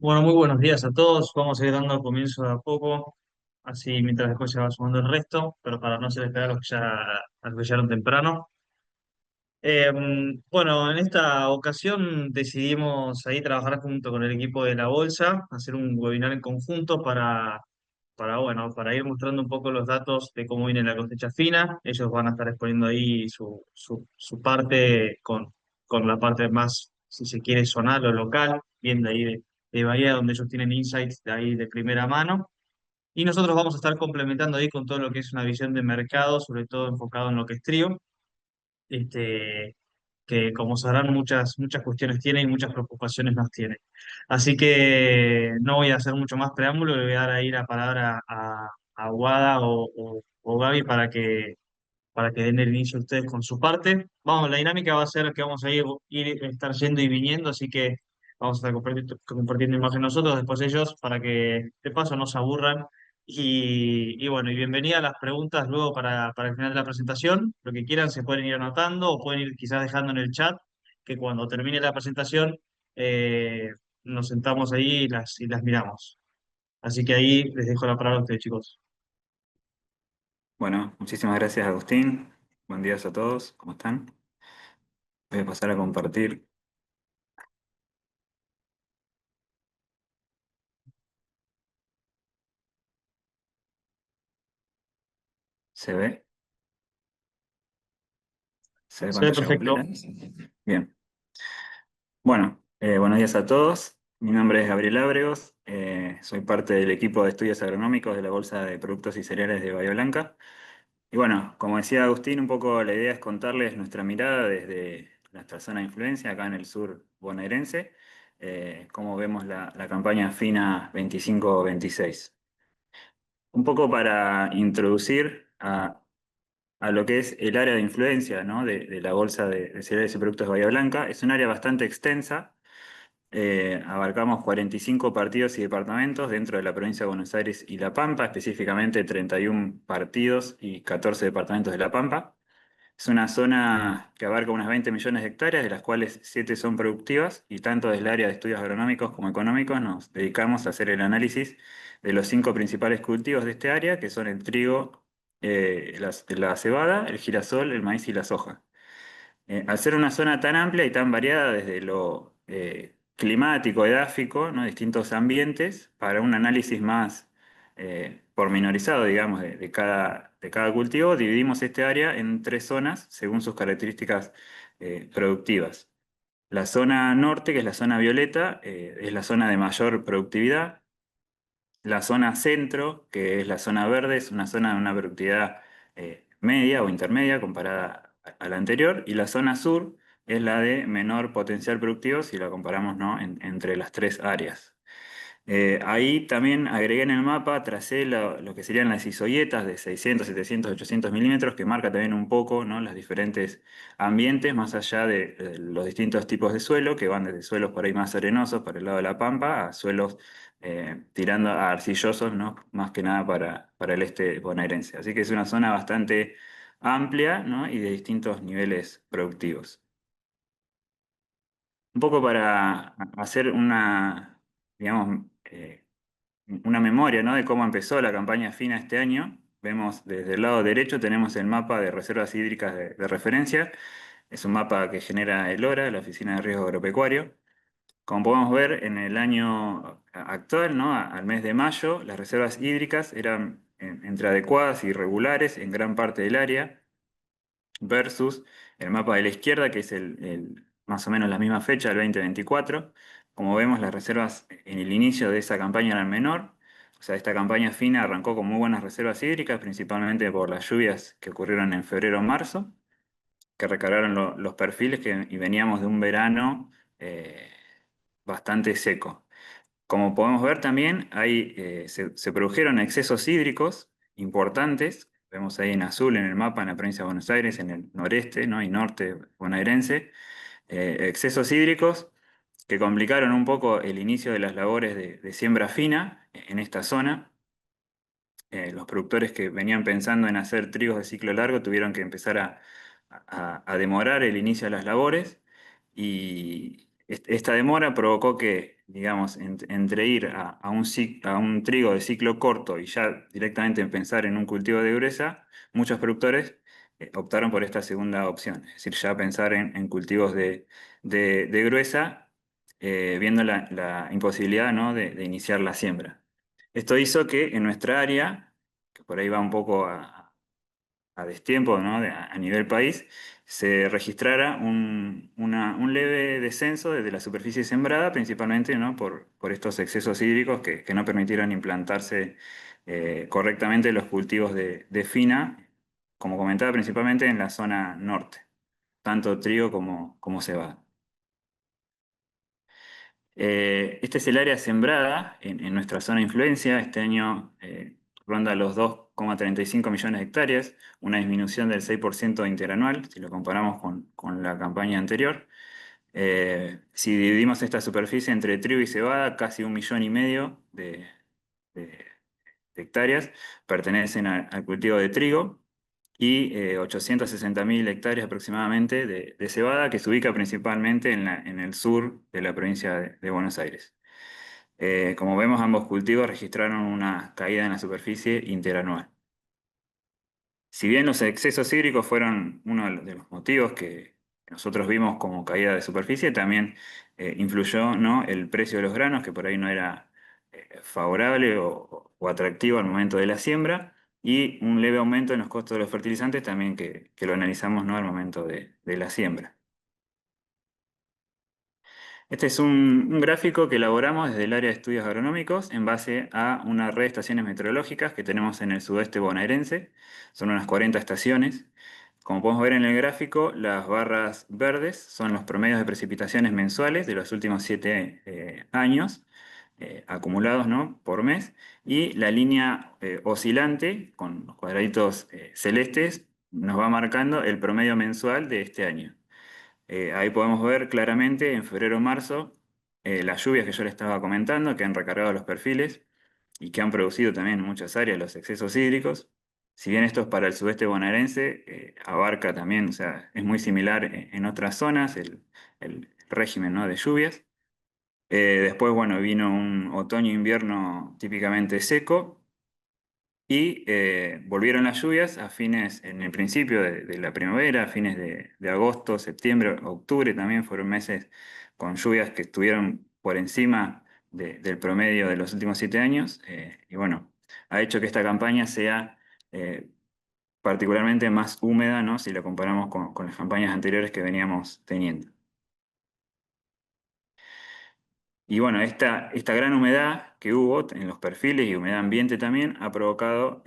Bueno, muy buenos días a todos. Vamos a ir dando comienzo de a poco, así mientras después se va sumando el resto, pero para no hacer esperar a los que llegaron temprano. Eh, bueno, en esta ocasión decidimos ahí trabajar junto con el equipo de la Bolsa, hacer un webinar en conjunto para ir mostrando un poco los datos de cómo viene la cosecha fina. Ellos van a estar exponiendo ahí su parte con la parte más, si se quiere, zonal o local, bien de ahí de Bahía, donde ellos tienen insights de ahí de primera mano. Y nosotros vamos a estar complementando ahí con todo lo que es una visión de mercado, sobre todo enfocado en lo que es trío. Este, que como sabrán muchas cuestiones tiene y muchas preocupaciones más tiene. Así que no voy a hacer mucho más preámbulo, le voy a dar ahí la palabra a Wada o Gaby para que den el inicio ustedes con su parte. Vamos, la dinámica va a ser que vamos a estar yendo y viniendo, así que vamos a estar compartiendo imagen nosotros, después ellos, para que de paso no se aburran. Y bueno, y bienvenida a las preguntas luego para el final de la presentación. Lo que quieran se pueden ir anotando o pueden ir quizás dejando en el chat, que cuando termine la presentación eh, nos sentamos ahí y las miramos. Así que ahí les dejo la palabra a ustedes, chicos. Bueno, muchísimas gracias, Agustín. Buen día a todos, ¿cómo están? Voy a pasar a compartir. ¿Se ve? ¿Se ve Se ve pantalla completa? perfecto. Bien. Bueno, buenos días a todos. Mi nombre es Gabriel Ábregos. Soy parte del equipo de estudios agronómicos de la Bolsa de Productos y Cereales de Bahía Blanca. Y bueno, como decía Agustín, un poco la idea es contarles nuestra mirada desde nuestra zona de influencia, acá en el sur bonaerense, cómo vemos la campaña FINA 25-26. Un poco para introducir a lo que es el área de influencia, ¿no? de la Bolsa de Cereales y Productos de Bahía Blanca. Es un área bastante extensa. Abarcamos 45 partidos y departamentos dentro de la provincia de Buenos Aires y La Pampa, específicamente 31 partidos y 14 departamentos de La Pampa. Es una zona que abarca unas 20 millones de hectáreas, de las cuales 7 son productivas, y tanto desde el área de estudios agronómicos como económicos nos dedicamos a hacer el análisis de los 5 principales cultivos de este área, que son el trigo, la cebada, el girasol, el maíz y la soja. Al ser una zona tan amplia y tan variada desde lo climático, edáfico, ¿no? Distintos ambientes, para un análisis más pormenorizado, digamos, de cada cultivo, dividimos este área en 3 zonas según sus características productivas. La zona norte, que es la zona violeta, es la zona de mayor productividad. La zona centro, que es la zona verde, es una zona de una productividad media o intermedia comparada a la anterior, y la zona sur es la de menor potencial productivo si la comparamos, ¿no? Entre las 3 áreas. Ahí también agregué en el mapa, tracé lo que serían las isoyetas de 600, 700, 800 milímetros, que marca también un poco, ¿no? Los diferentes ambientes, más allá de los distintos tipos de suelo, que van desde suelos por ahí más arenosos, para el lado de la pampa, a suelos tirando a arcillosos, ¿no? Más que nada para el este bonaerense. Así que es una zona bastante amplia, ¿no? Y de distintos niveles productivos. Un poco para hacer digamos, una memoria, ¿no? De cómo empezó la campaña FINA este año. Vemos desde el lado derecho tenemos el mapa de reservas hídricas de referencia. Es un mapa que genera el ORA, la Oficina de Riesgo Agropecuario. Como podemos ver, en el año actual, ¿no? Al mes de mayo, las reservas hídricas eran entre adecuadas y regulares en gran parte del área, versus el mapa de la izquierda, que es más o menos la misma fecha, el 2024. Como vemos, las reservas en el inicio de esa campaña eran menor. O sea, esta campaña fina arrancó con muy buenas reservas hídricas, principalmente por las lluvias que ocurrieron en febrero o marzo, que recargaron los perfiles y veníamos de un verano bastante seco. Como podemos ver también, se produjeron excesos hídricos importantes. Vemos ahí en azul en el mapa en la provincia de Buenos Aires, en el noreste, ¿no? Y norte bonaerense, excesos hídricos que complicaron un poco el inicio de las labores de siembra fina en esta zona. Los productores que venían pensando en hacer trigos de ciclo largo tuvieron que empezar a demorar el inicio de las labores, y esta demora provocó que digamos, entre ir a un trigo de ciclo corto y ya directamente pensar en un cultivo de gruesa, muchos productores optaron por esta segunda opción, es decir, ya pensar en cultivos de gruesa, viendo la imposibilidad, ¿no?, de iniciar la siembra. Esto hizo que en nuestra área, que por ahí va un poco a destiempo, ¿no?, a nivel país, se registrara un leve descenso desde la superficie sembrada, principalmente, ¿no?, por estos excesos hídricos que no permitieron implantarse correctamente los cultivos de fina, como comentaba, principalmente en la zona norte, tanto trigo como cebada. Este es el área sembrada en nuestra zona de influencia. Este año ronda los 2,35 millones de hectáreas, una disminución del 6% interanual, si lo comparamos con la campaña anterior. Si dividimos esta superficie entre trigo y cebada, casi 1,5 millones de hectáreas pertenecen al cultivo de trigo y 860.000 hectáreas aproximadamente de cebada, que se ubica principalmente en el sur de la provincia de Buenos Aires. Como vemos, ambos cultivos registraron una caída en la superficie interanual. Si bien los excesos hídricos fueron uno de los motivos que nosotros vimos como caída de superficie, también influyó, ¿no?, el precio de los granos, que por ahí no era favorable o atractivo al momento de la siembra, y un leve aumento en los costos de los fertilizantes también que lo analizamos, ¿no?, al momento de la siembra. Este es un gráfico que elaboramos desde el área de estudios agronómicos en base a una red de estaciones meteorológicas que tenemos en el sudeste bonaerense. Son unas 40 estaciones. Como podemos ver en el gráfico, las barras verdes son los promedios de precipitaciones mensuales de los últimos 7 años, acumulados, ¿no?, por mes. Y la línea oscilante, con los cuadraditos celestes, nos va marcando el promedio mensual de este año. Ahí podemos ver claramente en febrero-marzo las lluvias que yo les estaba comentando, que han recargado los perfiles y que han producido también en muchas áreas los excesos hídricos. Si bien esto es para el sudeste bonaerense, abarca también, o sea, es muy similar en otras zonas el régimen, ¿no?, de lluvias. Después, bueno, vino un otoño-invierno típicamente seco, y volvieron las lluvias en el principio de la primavera, a fines de agosto, septiembre, octubre también fueron meses con lluvias que estuvieron por encima del promedio de los últimos 7 años. Y bueno, ha hecho que esta campaña sea eh, particularmente más húmeda, ¿no?, si la comparamos con las campañas anteriores que veníamos teniendo. Y bueno, esta gran humedad que hubo en los perfiles y humedad ambiente también ha provocado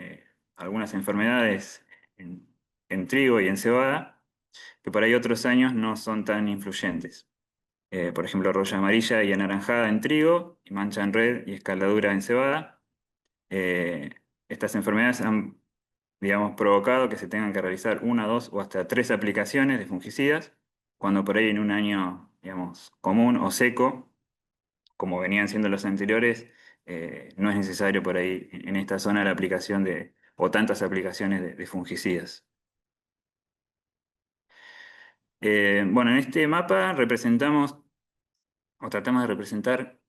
algunas enfermedades en, en trigo y en cebada, que por ahí otros años no son tan influyentes. Por ejemplo, roya amarilla y anaranjada en trigo, y mancha en red y escaldadura en cebada. Eh, Estas enfermedades han, digamos, provocado que se tengan que realizar una, dos o hasta tres aplicaciones de fungicidas, cuando por ahí en un año, digamos, común o seco, como venían siendo los anteriores, no es necesario por ahí en esta zona la aplicación o tantas aplicaciones de fungicidas. Bueno, en este mapa representamos, o tratamos de representar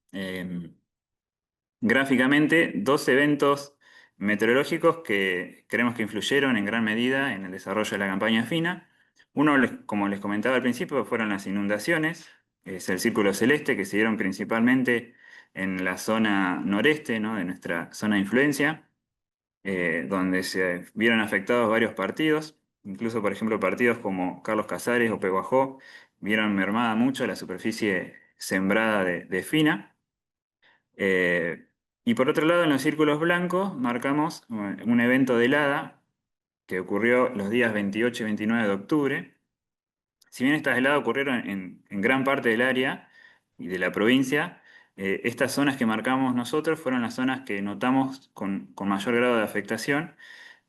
gráficamente, dos eventos meteorológicos que creemos que influyeron en gran medida en el desarrollo de la campaña fina. Uno, como les comentaba al principio, fueron las inundaciones, es el círculo celeste, que se dieron principalmente en la zona noreste, ¿no?, de nuestra zona de influencia, donde se vieron afectados varios partidos, incluso por ejemplo partidos como Carlos Casares o Peguajó, vieron mermada mucho la superficie sembrada de fina. Eh, y por otro lado, en los círculos blancos marcamos un evento de helada que ocurrió los días 28 y 29 de octubre. Si bien estas heladas ocurrieron en gran parte del área y de la provincia, estas zonas que marcamos nosotros fueron las zonas que notamos con mayor grado de afectación,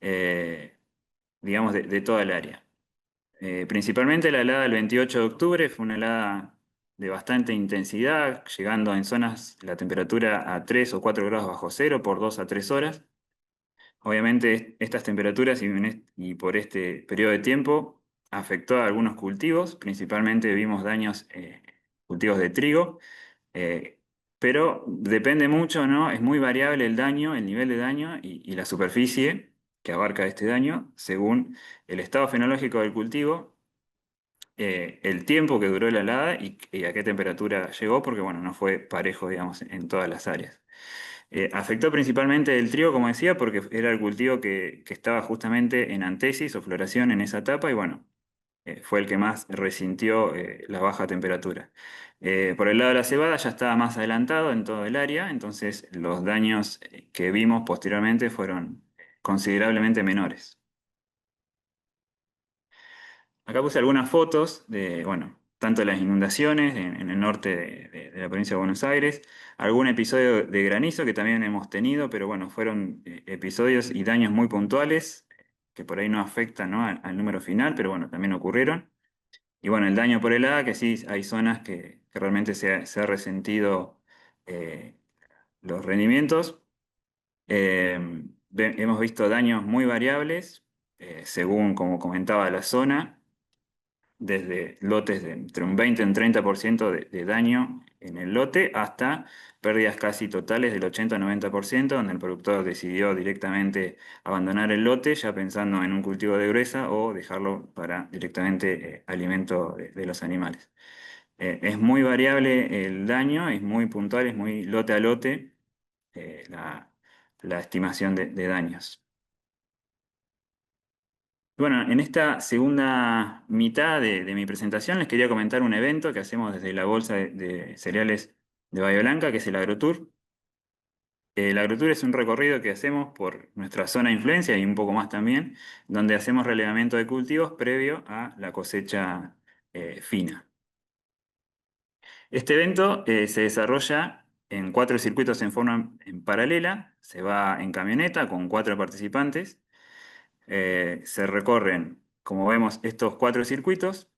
eh, digamos, de toda el área. Principalmente la helada del 28 de octubre fue una helada de bastante intensidad, llegando en zonas la temperatura a 3 o 4 grados bajo cero por 2 a 3 horas. Obviamente estas temperaturas y por este periodo de tiempo afectó a algunos cultivos, principalmente vimos daños cultivos de trigo, eh, pero depende mucho, ¿no? Es muy variable el daño, el nivel de daño y la superficie que abarca este daño según el estado fenológico del cultivo, el tiempo que duró la helada y a qué temperatura llegó, porque bueno, no fue parejo, digamos, en todas las áreas. Afectó principalmente el trigo, como decía, porque era el cultivo que estaba justamente en antesis o floración en esa etapa y bueno, fue el que más resintió la baja temperatura. Por el lado de la cebada ya estaba más adelantado en todo el área, entonces los daños que vimos posteriormente fueron considerablemente menores. Acá puse algunas fotos de, bueno, tanto las inundaciones en el norte de la provincia de Buenos Aires, algún episodio de granizo que también hemos tenido, pero bueno, fueron episodios y daños muy puntuales que por ahí no afectan, ¿no? al número final, pero bueno, también ocurrieron. Y bueno, el daño por helada, que sí, hay zonas que realmente se ha resentido eh, los rendimientos. Eh, hemos visto daños muy variables, según, como comentaba, la zona, desde lotes de entre un 20 y un 30% de daño en el lote hasta pérdidas casi totales del 80-90%, donde el productor decidió directamente abandonar el lote ya pensando en un cultivo de gruesa o dejarlo para directamente alimento de los animales. Es muy variable el daño, es muy puntual, es muy lote a lote la estimación de daños. Bueno, en esta segunda mitad de mi presentación les quería comentar un evento que hacemos desde la Bolsa de Cereales de Bahía Blanca, que es el AgroTour. El AgroTour es un recorrido que hacemos por nuestra zona de influencia y un poco más también, donde hacemos relevamiento de cultivos previo a la cosecha fina. Este evento se desarrolla en 4 circuitos en forma en paralela, se va en camioneta con 4 participantes. Se recorren, como vemos, estos 4 circuitos.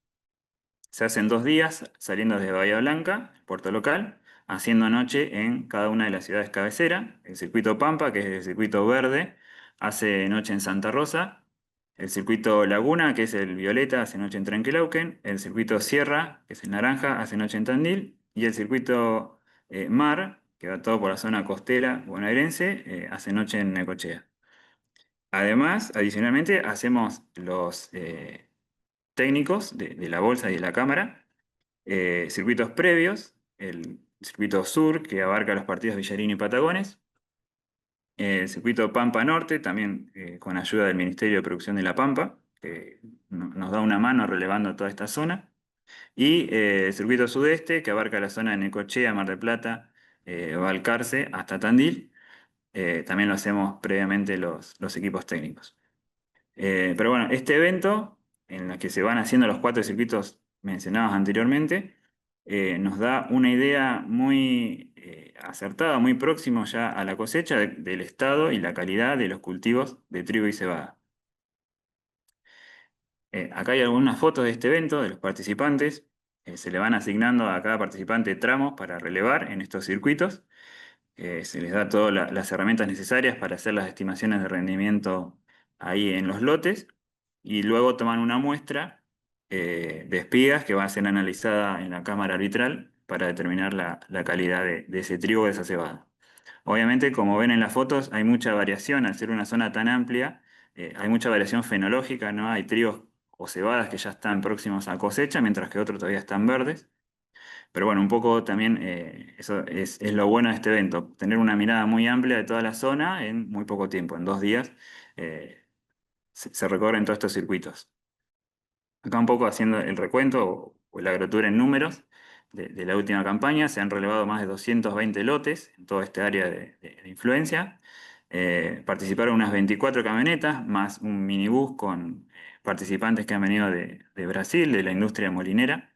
Se hacen 2 días saliendo desde Bahía Blanca, puerto local, haciendo noche en cada una de las ciudades cabecera. El circuito Pampa, que es el circuito verde, hace noche en Santa Rosa. El circuito Laguna, que es el violeta, hace noche en Trenquelauquen. El circuito Sierra, que es el naranja, hace noche en Tandil. Y el circuito Mar, que va todo por la zona costera bonaerense, hace noche en Necochea. Además, adicionalmente, hacemos los técnicos de la bolsa y de la cámara, circuitos previos, el circuito sur, que abarca los partidos Villarini y Patagones, el circuito Pampa Norte, también con ayuda del Ministerio de Producción de La Pampa, que nos da una mano relevando toda esta zona, y el circuito sudeste, que abarca la zona de Necochea, Mar del Plata, Balcarce, hasta Tandil. También lo hacemos previamente los equipos técnicos. Pero bueno, este evento, en el que se van haciendo los 4 circuitos mencionados anteriormente, nos da una idea muy acertada, muy próximo ya a la cosecha del estado y la calidad de los cultivos de trigo y cebada. Acá hay algunas fotos de este evento, de los participantes. Se le van asignando a cada participante tramos para relevar en estos circuitos. Se les da todas las herramientas necesarias para hacer las estimaciones de rendimiento ahí en los lotes y luego toman una muestra de espigas que va a ser analizada en la cámara arbitral para determinar la calidad de ese trigo o de esa cebada. Obviamente, como ven en las fotos, hay mucha variación, al ser una zona tan amplia, hay mucha variación fenológica, ¿no? Hay trigos o cebadas que ya están próximos a cosecha, mientras que otros todavía están verdes. Pero bueno, un poco también eso es lo bueno de este evento, tener una mirada muy amplia de toda la zona en muy poco tiempo, en 2 días se recorren todos estos circuitos. Acá un poco haciendo el recuento o la agrotura en números de la última campaña, se han relevado más de 220 lotes en toda esta área de influencia. Participaron unas 24 camionetas, más un minibús con participantes que han venido de Brasil, de la industria molinera,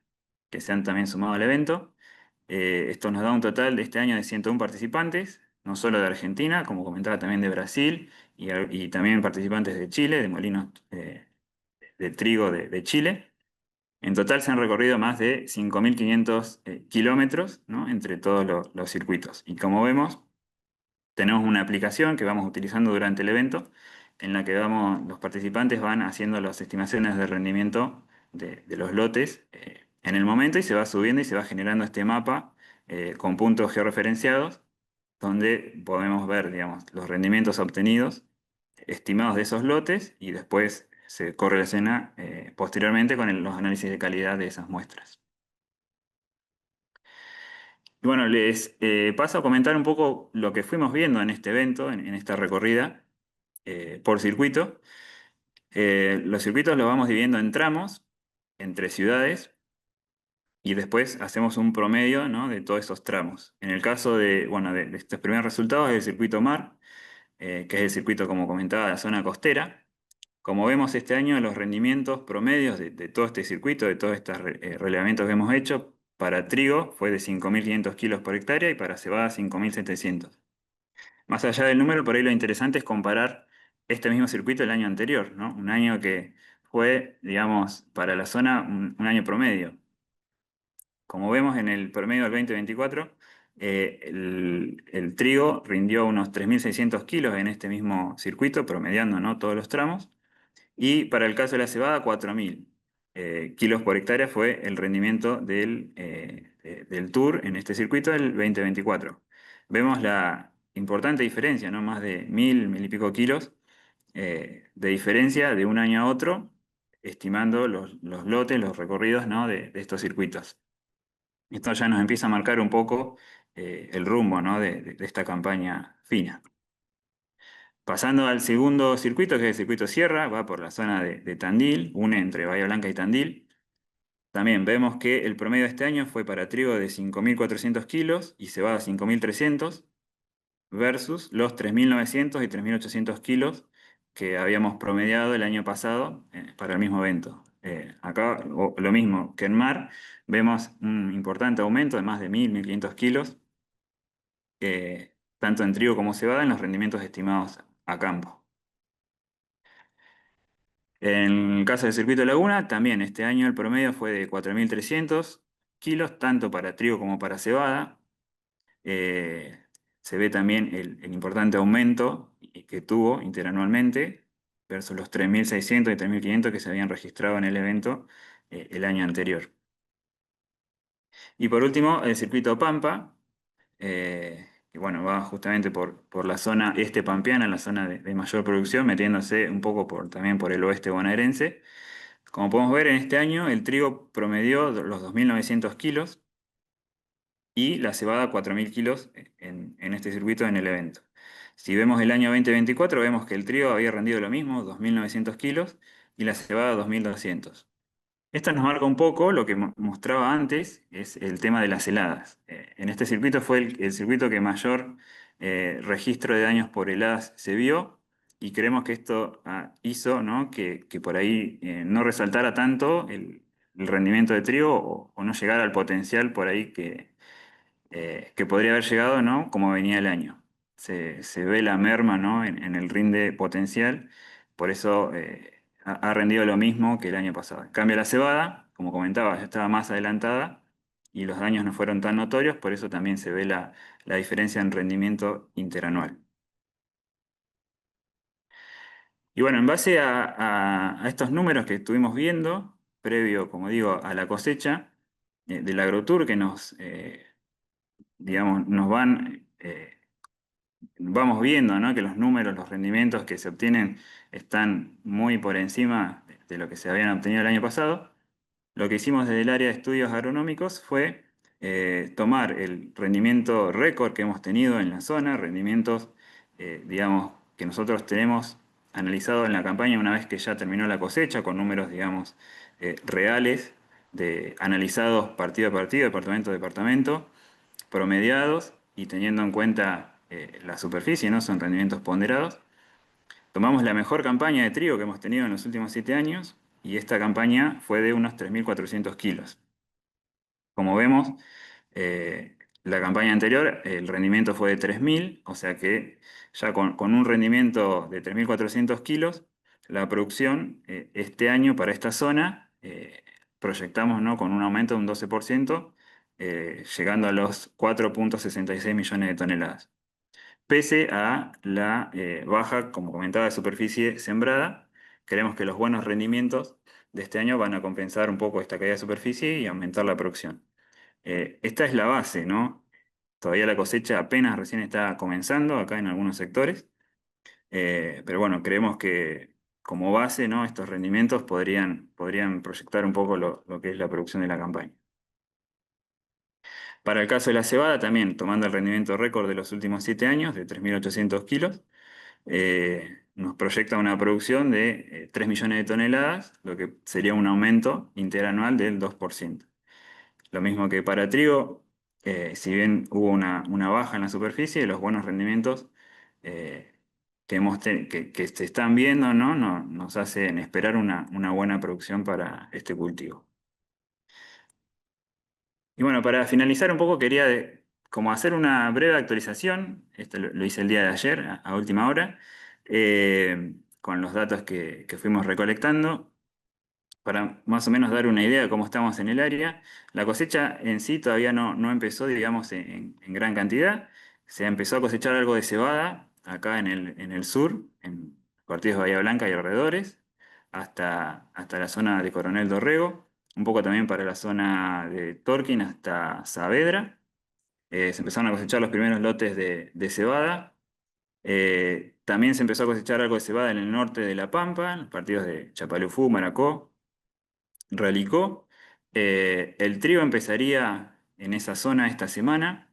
que se han también sumado al evento. Esto nos da un total de este año de 101 participantes, no solo de Argentina, como comentaba también de Brasil, y también participantes de Chile, de molinos de trigo de Chile. En total se han recorrido más de 5.500 kilómetros, ¿no? Entre todos los circuitos. Y como vemos, tenemos una aplicación que vamos utilizando durante el evento, en la que los participantes van haciendo las estimaciones de rendimiento de los lotes en el momento y se va subiendo y se va generando este mapa con puntos georreferenciados, donde podemos ver, digamos, los rendimientos obtenidos, estimados de esos lotes, y después se correlaciona posteriormente con los análisis de calidad de esas muestras. Y bueno, les paso a comentar un poco lo que fuimos viendo en este evento, en esta recorrida por circuito. Los circuitos los vamos dividiendo en tramos, entre ciudades, y después hacemos un promedio, ¿no?, de todos esos tramos. En el caso de, bueno, de estos primeros resultados es el circuito MAR, que es el circuito, como comentaba, de la zona costera. Como vemos este año, los rendimientos promedios de todo este circuito, de todos estos relevamientos que hemos hecho, para trigo fue de 5.500 kilos por hectárea y para cebada 5.700. Más allá del número, por ahí lo interesante es comparar este mismo circuito el año anterior, ¿no? Un año que fue, digamos, para la zona un año promedio. Como vemos en el promedio del 2024, el trigo rindió unos 3.600 kilos en este mismo circuito, promediando, ¿no?, todos los tramos. Y para el caso de la cebada, 4.000 kilos por hectárea fue el rendimiento del Tour en este circuito del 2024. Vemos la importante diferencia, ¿no? Más de 1.000 y pico kilos de diferencia de un año a otro, estimando los lotes, los recorridos, ¿no?, de estos circuitos. Esto ya nos empieza a marcar un poco el rumbo, ¿no?, de esta campaña fina. Pasando al segundo circuito, que es el circuito Sierra, va por la zona de Tandil, une entre Bahía Blanca y Tandil. También vemos que el promedio de este año fue para trigo de 5.400 kilos y cebada 5.300 versus los 3.900 y 3.800 kilos que habíamos promediado el año pasado para el mismo evento. Acá, lo mismo que en mar, vemos un importante aumento de más de 1.500 kilos, tanto en trigo como cebada, en los rendimientos estimados a campo. En el caso del circuito Laguna, también este año el promedio fue de 4.300 kilos, tanto para trigo como para cebada. Eh, Se ve también el importante aumento que tuvo interanualmente versus los 3.600 y 3.500 que se habían registrado en el evento el año anterior. Y por último, el circuito Pampa, que bueno, va justamente por la zona este pampeana, la zona de mayor producción, metiéndose un poco también por el oeste bonaerense. Como podemos ver, en este año el trigo promedió los 2.900 kilos y la cebada 4.000 kilos en este circuito en el evento. Si vemos el año 2024, vemos que el trigo había rendido lo mismo, 2.900 kilos, y la cebada 2.200. Esto nos marca un poco lo que mostraba antes, es el tema de las heladas. En este circuito fue el circuito que mayor registro de daños por heladas se vio, y creemos que esto hizo, ¿no?, que por ahí no resaltara tanto el rendimiento de trigo o no llegara al potencial por ahí que podría haber llegado, ¿no?, como venía el año. Se ve la merma, ¿no?, en el rinde potencial, por eso ha rendido lo mismo que el año pasado. En cambio, la cebada, como comentaba, ya estaba más adelantada y los daños no fueron tan notorios, por eso también se ve la diferencia en rendimiento interanual. Y bueno, en base a estos números que estuvimos viendo, previo, como digo, a la cosecha del AgroTour, que digamos, vamos viendo, ¿no?, que los números, los rendimientos que se obtienen están muy por encima de lo que se habían obtenido el año pasado. Lo que hicimos desde el área de estudios agronómicos fue tomar el rendimiento récord que hemos tenido en la zona, rendimientos, digamos, que nosotros tenemos analizado en la campaña una vez que ya terminó la cosecha, con números, digamos, reales, analizados partido a partido, departamento a departamento, promediados y teniendo en cuenta la superficie, ¿no? Son rendimientos ponderados. Tomamos la mejor campaña de trigo que hemos tenido en los últimos 7 años y esta campaña fue de unos 3.400 kilos. Como vemos, la campaña anterior el rendimiento fue de 3.000, o sea que ya con un rendimiento de 3.400 kilos, la producción este año para esta zona proyectamos, ¿no?, con un aumento de un 12%, llegando a los 4.66 millones de toneladas. Pese a la baja, como comentaba, de superficie sembrada, creemos que los buenos rendimientos de este año van a compensar un poco esta caída de superficie y aumentar la producción. Esta es la base, ¿no? Todavía la cosecha apenas recién está comenzando acá en algunos sectores, pero bueno, creemos que como base, ¿no? Estos rendimientos podrían proyectar un poco lo que es la producción de la campaña. Para el caso de la cebada, también tomando el rendimiento récord de los últimos 7 años, de 3.800 kilos, nos proyecta una producción de 3 millones de toneladas, lo que sería un aumento interanual del 2%. Lo mismo que para trigo, si bien hubo una baja en la superficie, los buenos rendimientos que se están viendo, ¿no? Nos hacen esperar una buena producción para este cultivo. Y bueno, para finalizar un poco quería como hacer una breve actualización, esto lo hice el día de ayer a última hora, con los datos que fuimos recolectando para más o menos dar una idea de cómo estamos en el área. La cosecha en sí todavía no empezó, digamos, en gran cantidad. Se empezó a cosechar algo de cebada acá en el sur, en partidos de Bahía Blanca y alrededores, hasta la zona de Coronel Dorrego, un poco también para la zona de Torquín hasta Saavedra. Se empezaron a cosechar los primeros lotes de cebada. También se empezó a cosechar algo de cebada en el norte de La Pampa, en los partidos de Chapalufú, Maracó, Ralicó. El trigo empezaría en esa zona esta semana.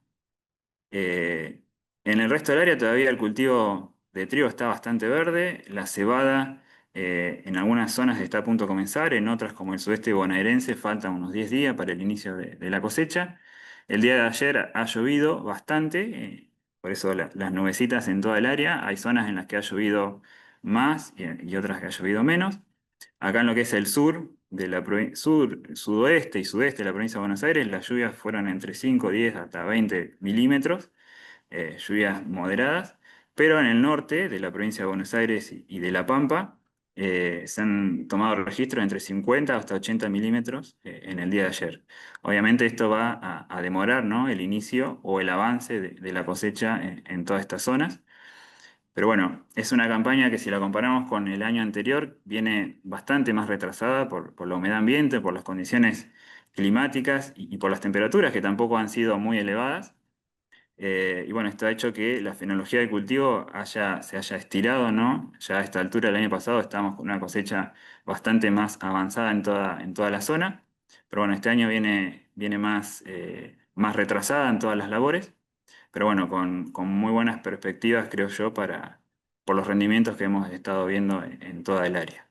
Eh, en el resto del área todavía el cultivo de trigo está bastante verde. La cebada en algunas zonas está a punto de comenzar, en otras como el sudeste bonaerense faltan unos 10 días para el inicio de la cosecha. El día de ayer ha llovido bastante, por eso las nubecitas en toda el área. Hay zonas en las que ha llovido más y otras que ha llovido menos. Acá en lo que es el sur, sur, sudoeste y sudeste de la provincia de Buenos Aires, las lluvias fueron entre 5, 10 hasta 20 milímetros, lluvias moderadas, pero en el norte de la provincia de Buenos Aires y de La Pampa se han tomado registros entre 50 hasta 80 milímetros en el día de ayer. Obviamente esto va a demorar, ¿no? El inicio o el avance de la cosecha en todas estas zonas. Pero bueno, es una campaña que si la comparamos con el año anterior, viene bastante más retrasada por la humedad ambiente, por las condiciones climáticas y por las temperaturas que tampoco han sido muy elevadas. Y bueno, esto ha hecho que la fenología de cultivo se haya estirado, ¿no? Ya a esta altura del año pasado estábamos con una cosecha bastante más avanzada en toda la zona. Pero bueno, este año viene más retrasada en todas las labores. Pero bueno, con muy buenas perspectivas, creo yo, por los rendimientos que hemos estado viendo en toda el área.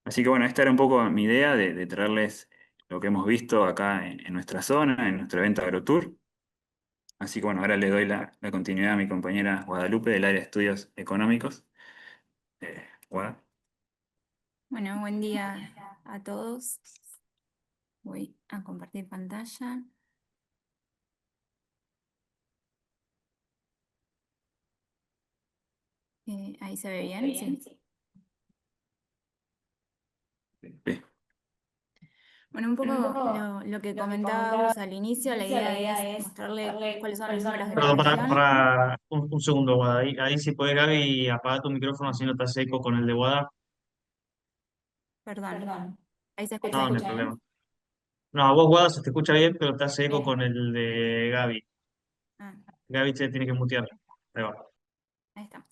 Así que bueno, esta era un poco mi idea de traerles lo que hemos visto acá en nuestra zona, en nuestro evento AgroTour. Así que bueno, ahora le doy la continuidad a mi compañera Guadalupe del área de estudios económicos. Guada. Bueno, buen día a todos. Voy a compartir pantalla. Ahí se ve bien, sí. Sí. Bueno, un poco lo que comentábamos al inicio, la idea es mostrarle cuáles son los números de la Perdón, región. para un segundo, Guada. Ahí si puede, Gaby, apaga tu micrófono así no te hace eco con el de Guada. Perdón, ahí se escucha No, no hay bien. problema. No, a vos, Guada, se te escucha bien, pero te hace eco Bien. con el de Gaby. Ah, Gaby se tiene que mutear. Ahí va. ahí estamos.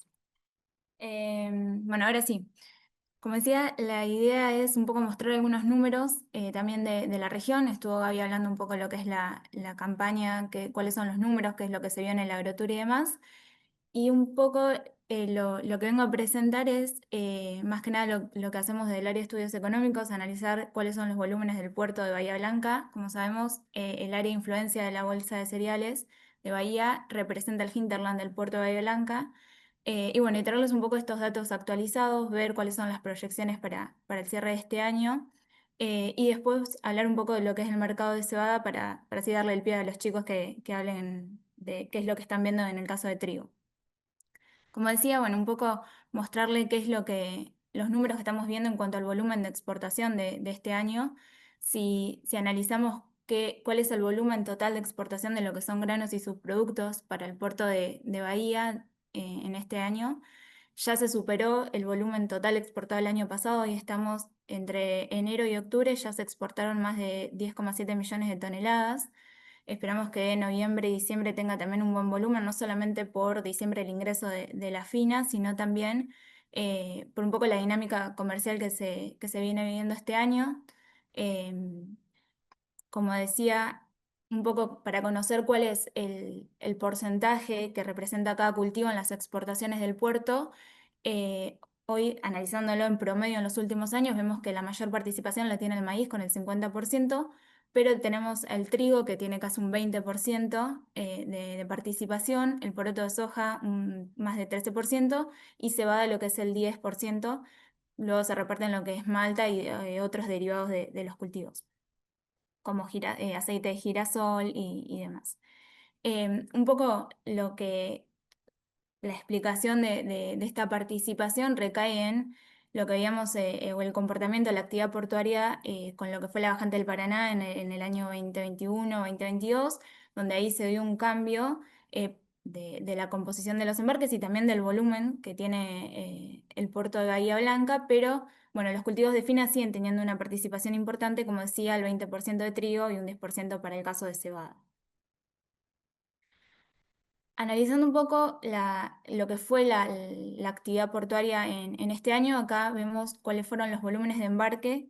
Bueno, ahora sí. Como decía, la idea es un poco mostrar algunos números también de la región. Estuvo Gaby hablando un poco de lo que es la campaña, cuáles son los números, qué es lo que se vio en el AgroTour y demás. Y un poco lo que vengo a presentar es, más que nada, lo que hacemos del área de estudios económicos, analizar cuáles son los volúmenes del puerto de Bahía Blanca. Como sabemos, el área de influencia de la bolsa de cereales de Bahía representa el hinterland del puerto de Bahía Blanca. Y bueno, y traerles un poco estos datos actualizados, ver cuáles son las proyecciones para el cierre de este año. Y después hablar un poco de lo que es el mercado de cebada para así darle el pie a los chicos que hablen de qué es lo que están viendo en el caso de trigo. Como decía, bueno, un poco mostrarle qué es los números que estamos viendo en cuanto al volumen de exportación de este año. Si analizamos cuál es el volumen total de exportación de lo que son granos y subproductos para el puerto de Bahía en este año, ya se superó el volumen total exportado el año pasado y estamos entre enero y octubre, ya se exportaron más de 10,7 millones de toneladas. Esperamos que noviembre y diciembre tenga también un buen volumen, no solamente por diciembre el ingreso de la FINA, sino también por un poco la dinámica comercial que se viene viviendo este año. Em, Como decía, un poco para conocer cuál es el porcentaje que representa cada cultivo en las exportaciones del puerto, hoy analizándolo en promedio en los últimos años, vemos que la mayor participación la tiene el maíz con el 50%, pero tenemos el trigo que tiene casi un 20% de participación, el poroto de soja más de 13% y cebada lo que es el 10%, luego se reparten lo que es malta y otros derivados de los cultivos como aceite de girasol y demás. Un poco la explicación de esta participación recae en lo que veíamos, o el comportamiento de la actividad portuaria con lo que fue la bajante del Paraná en el año 2021-2022, donde ahí se dio un cambio de la composición de los embarques y también del volumen que tiene el puerto de Bahía Blanca, pero bueno, los cultivos de fina siguen teniendo una participación importante, como decía, el 20% de trigo y un 10% para el caso de cebada. Analizando un poco lo que fue la actividad portuaria en este año, acá vemos cuáles fueron los volúmenes de embarque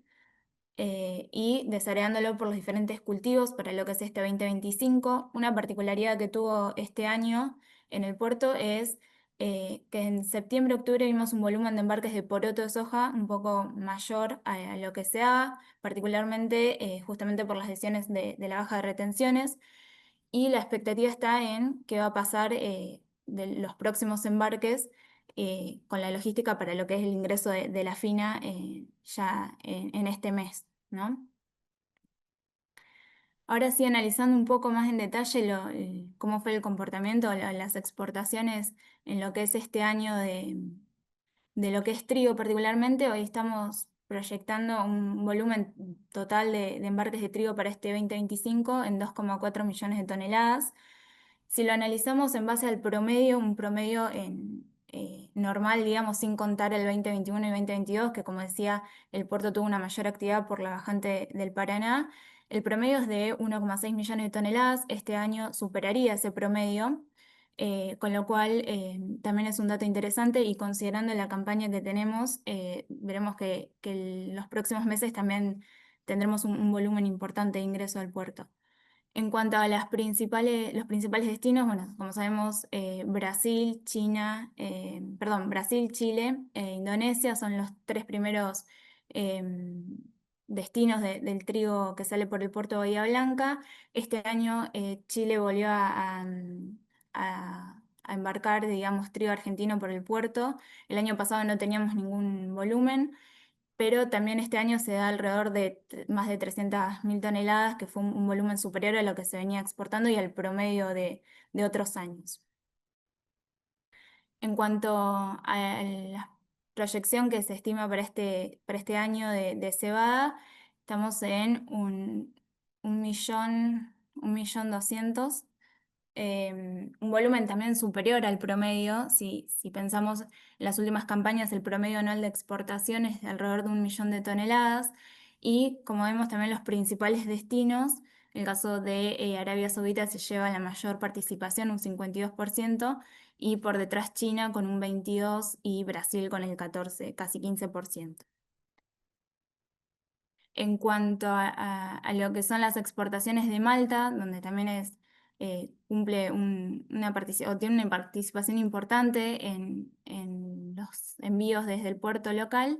y desagregándolo por los diferentes cultivos para lo que es este 2025. Una particularidad que tuvo este año en el puerto es que en septiembre-octubre vimos un volumen de embarques de poroto de soja un poco mayor a lo que se da, particularmente justamente por las decisiones de la baja de retenciones. Y la expectativa está en qué va a pasar de los próximos embarques con la logística para lo que es el ingreso de la FINA ya en este mes, ¿no? Ahora sí, analizando un poco más en detalle cómo fue el comportamiento, las exportaciones en lo que es este año de lo que es trigo particularmente, hoy estamos proyectando un volumen total de embarques de trigo para este 2025 en 2,4 millones de toneladas. Si lo analizamos en base al promedio, un promedio normal, digamos, sin contar el 2021 y 2022, que como decía, el puerto tuvo una mayor actividad por la bajante del Paraná, el promedio es de 1,6 millones de toneladas, este año superaría ese promedio, con lo cual también es un dato interesante y considerando la campaña que tenemos, veremos que los próximos meses también tendremos un volumen importante de ingreso al puerto. En cuanto a los principales destinos, bueno, como sabemos, Brasil, Brasil, Chile e Indonesia son los tres primeros destinos del trigo que sale por el puerto de Bahía Blanca. Este año Chile volvió a embarcar, digamos, trigo argentino por el puerto. El año pasado no teníamos ningún volumen, pero también este año se da alrededor de más de 300.000 toneladas, que fue un volumen superior a lo que se venía exportando y al promedio de otros años. En cuanto a la proyección que se estima para este año de cebada, estamos en un millón 200. Un volumen también superior al promedio. Si pensamos en las últimas campañas, el promedio anual de exportación es de alrededor de 1 millón de toneladas. Y como vemos también los principales destinos, el caso de Arabia Saudita se lleva la mayor participación, un 52%, y por detrás China con un 22% y Brasil con el 14%, casi 15%. En cuanto a lo que son las exportaciones de Malta, donde también cumple o tiene una participación importante en los envíos desde el puerto local,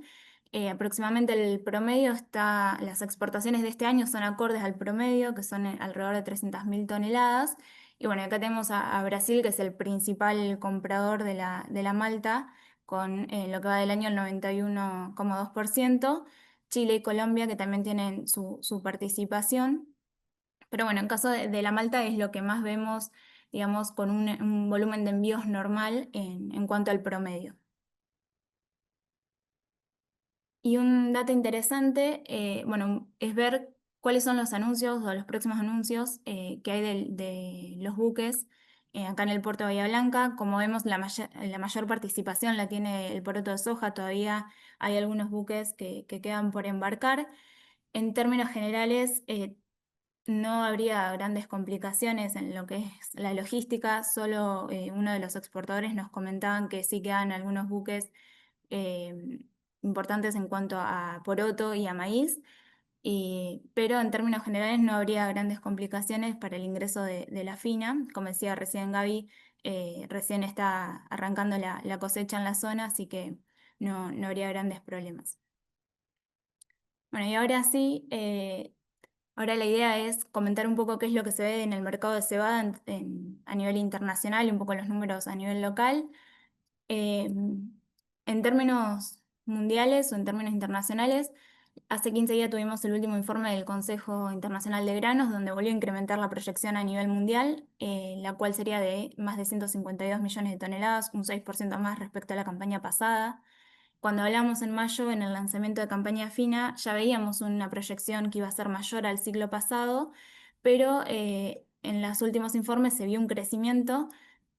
aproximadamente el promedio las exportaciones de este año son acordes al promedio, que son alrededor de 300.000 toneladas. Y bueno, acá tenemos a Brasil, que es el principal comprador de la malta, con lo que va del año el 91,2%. Chile y Colombia, que también tienen su participación. Pero bueno, en caso de la malta es lo que más vemos, digamos, con un volumen de envíos normal en cuanto al promedio. Y un dato interesante, bueno, es ver cuáles son los anuncios o los próximos anuncios que hay de los buques acá en el puerto de Bahía Blanca. Como vemos, la mayor participación la tiene el poroto de soja, todavía hay algunos buques que quedan por embarcar. En términos generales, no habría grandes complicaciones en lo que es la logística, solo uno de los exportadores nos comentaban que sí quedan algunos buques eh, importantes en cuanto a poroto y a maíz, pero en términos generales no habría grandes complicaciones para el ingreso de la fina. Como decía recién Gaby, recién está arrancando la cosecha en la zona, así que no habría grandes problemas. Bueno, y ahora sí, ahora la idea es comentar un poco qué es lo que se ve en el mercado de cebada a nivel internacional y un poco los números a nivel local. Eh, en términos mundiales o en términos internacionales, hace 15 días tuvimos el último informe del Consejo Internacional de Granos, donde volvió a incrementar la proyección a nivel mundial, la cual sería de más de 152 millones de toneladas, un 6% más respecto a la campaña pasada. Cuando hablamos en mayo, en el lanzamiento de campaña fina, ya veíamos una proyección que iba a ser mayor al ciclo pasado, pero en los últimos informes se vio un crecimiento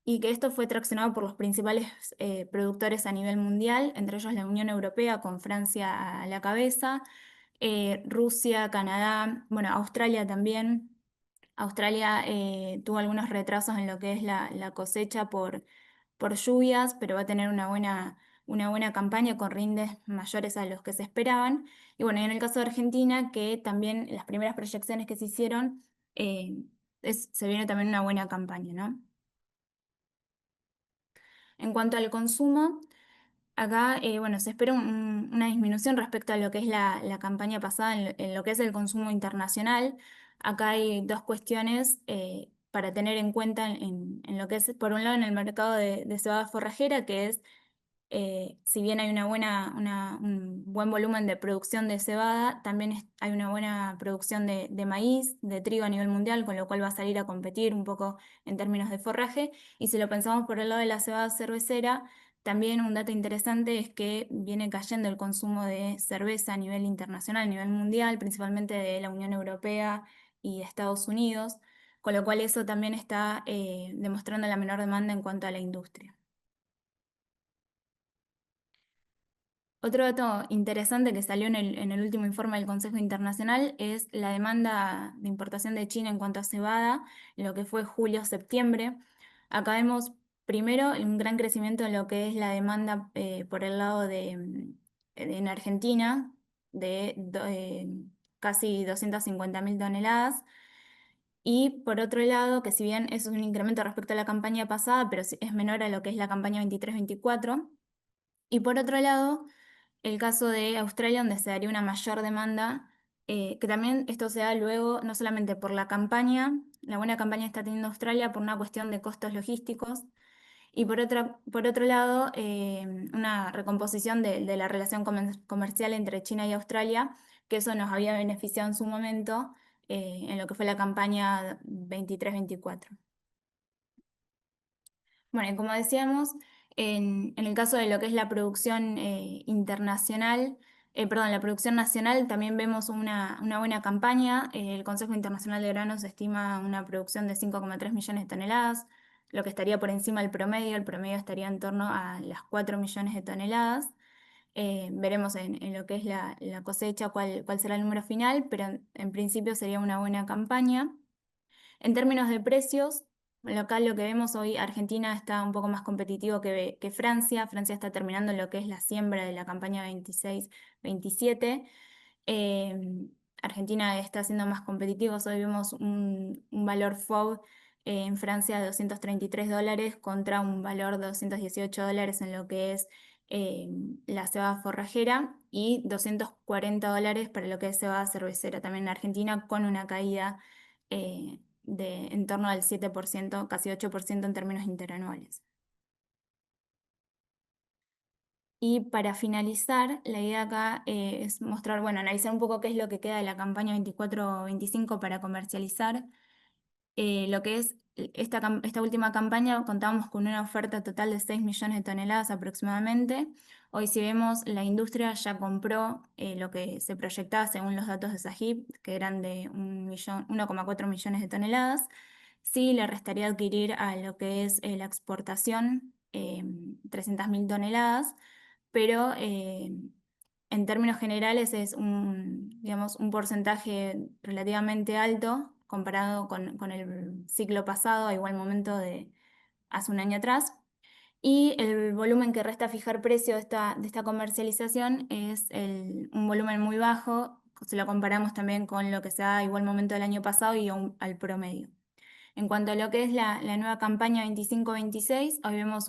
y que esto fue traccionado por los principales productores a nivel mundial, entre ellos la Unión Europea, con Francia a la cabeza, Rusia, Canadá, bueno, Australia también. Australia tuvo algunos retrasos en lo que es la cosecha por lluvias, pero va a tener una buena campaña con rindes mayores a los que se esperaban. Y bueno, y en el caso de Argentina, que también las primeras proyecciones que se hicieron, eh, se viene también una buena campaña, ¿no? En cuanto al consumo, acá, bueno, se espera una disminución respecto a lo que es la campaña pasada en lo que es el consumo internacional. Acá hay dos cuestiones para tener en cuenta en lo que es, por un lado, en el mercado de cebada forrajera, que es si bien hay un buen volumen de producción de cebada, también hay una buena producción de maíz, de trigo a nivel mundial, con lo cual va a salir a competir un poco en términos de forraje. Y si lo pensamos por el lado de la cebada cervecera, también un dato interesante es que viene cayendo el consumo de cerveza a nivel internacional, a nivel mundial, principalmente de la Unión Europea y de Estados Unidos, con lo cual eso también está demostrando la menor demanda en cuanto a la industria. Otro dato interesante que salió en el último informe del Consejo Internacional es la demanda de importación de China en cuanto a cebada, lo que fue julio-septiembre. Acá vemos primero un gran crecimiento en lo que es la demanda por el lado en Argentina de casi 250.000 toneladas. Y por otro lado, que si bien eso es un incremento respecto a la campaña pasada, pero es menor a lo que es la campaña 23-24. Y por otro lado, el caso de Australia, donde se daría una mayor demanda, que también esto se da luego no solamente por la buena campaña que está teniendo Australia por una cuestión de costos logísticos, y por otro lado, una recomposición de la relación comercial entre China y Australia, que eso nos había beneficiado en su momento en lo que fue la campaña 23-24. Bueno, y como decíamos, en el caso de lo que es la producción internacional, perdón, la producción nacional, también vemos una buena campaña. El Consejo Internacional de Granos estima una producción de 5,3 millones de toneladas, lo que estaría por encima del promedio. El promedio estaría en torno a las 4 millones de toneladas. Veremos en lo que es la cosecha cuál será el número final, pero en principio sería una buena campaña. En términos de precios, acá lo que vemos hoy, Argentina está un poco más competitivo que Francia. Francia está terminando lo que es la siembra de la campaña 26-27. Eh, Argentina está siendo más competitivo. Hoy vemos un valor FOB en Francia de $233 contra un valor de $218 en lo que es eh, la cebada forrajera y $240 para lo que es cebada cervecera. También en Argentina con una caída de en torno al 7%, casi 8% en términos interanuales. Y para finalizar, la idea acá es mostrar, bueno, analizar un poco qué es lo que queda de la campaña 24-25 para comercializar. Lo que es esta última campaña, contábamos con una oferta total de 6 millones de toneladas aproximadamente. Hoy, si vemos, la industria ya compró lo que se proyectaba según los datos de SAGIP, que eran de 1,4 millones de toneladas. Sí, le restaría adquirir a lo que es la exportación 300.000 toneladas, pero en términos generales es digamos, un porcentaje relativamente alto comparado con el ciclo pasado, a igual momento de hace un año atrás. Y el volumen que resta fijar precio de esta comercialización es un volumen muy bajo, si lo comparamos también con lo que se da a igual momento del año pasado y al promedio. En cuanto a lo que es la nueva campaña 25-26, hoy vemos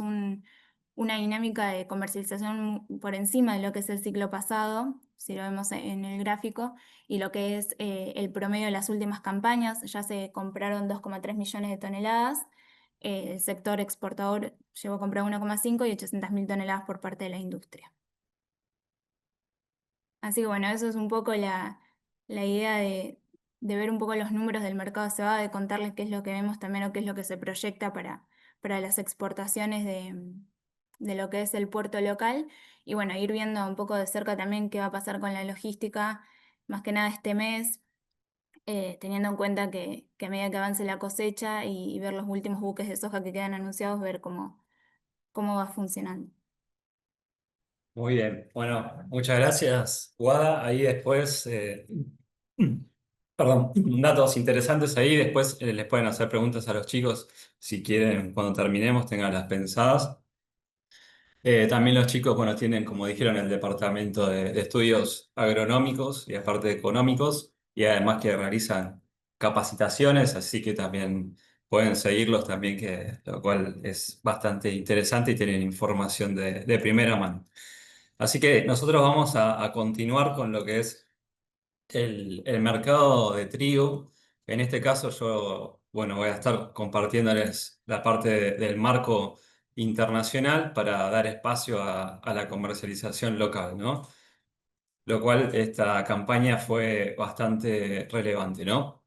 una dinámica de comercialización por encima de lo que es el ciclo pasado, si lo vemos en el gráfico, y lo que es el promedio de las últimas campañas. Ya se compraron 2,3 millones de toneladas, el sector exportador llegó a comprar 1,5 y 800.000 toneladas por parte de la industria. Así que bueno, eso es un poco la idea de ver un poco los números del mercado cebada, de contarles qué es lo que vemos también o qué es lo que se proyecta para las exportaciones de lo que es el puerto local. Y bueno, ir viendo un poco de cerca también qué va a pasar con la logística, más que nada este mes, teniendo en cuenta que a medida que avance la cosecha y ver los últimos buques de soja que quedan anunciados, ver cómo va funcionando. Muy bien, bueno, muchas gracias, Guada. Ahí después, perdón, datos interesantes ahí. Después les pueden hacer preguntas a los chicos si quieren, cuando terminemos, tenganlas pensadas. También los chicos, bueno, tienen, como dijeron, el departamento de estudios agronómicos y aparte económicos, y además que realizan capacitaciones, así que también pueden seguirlos también, lo cual es bastante interesante y tienen información de primera mano. Así que nosotros vamos a continuar con lo que es el mercado de trigo. En este caso yo, bueno, voy a estar compartiéndoles la parte del marco internacional para dar espacio a la comercialización local, ¿no? Lo cual esta campaña fue bastante relevante, ¿no?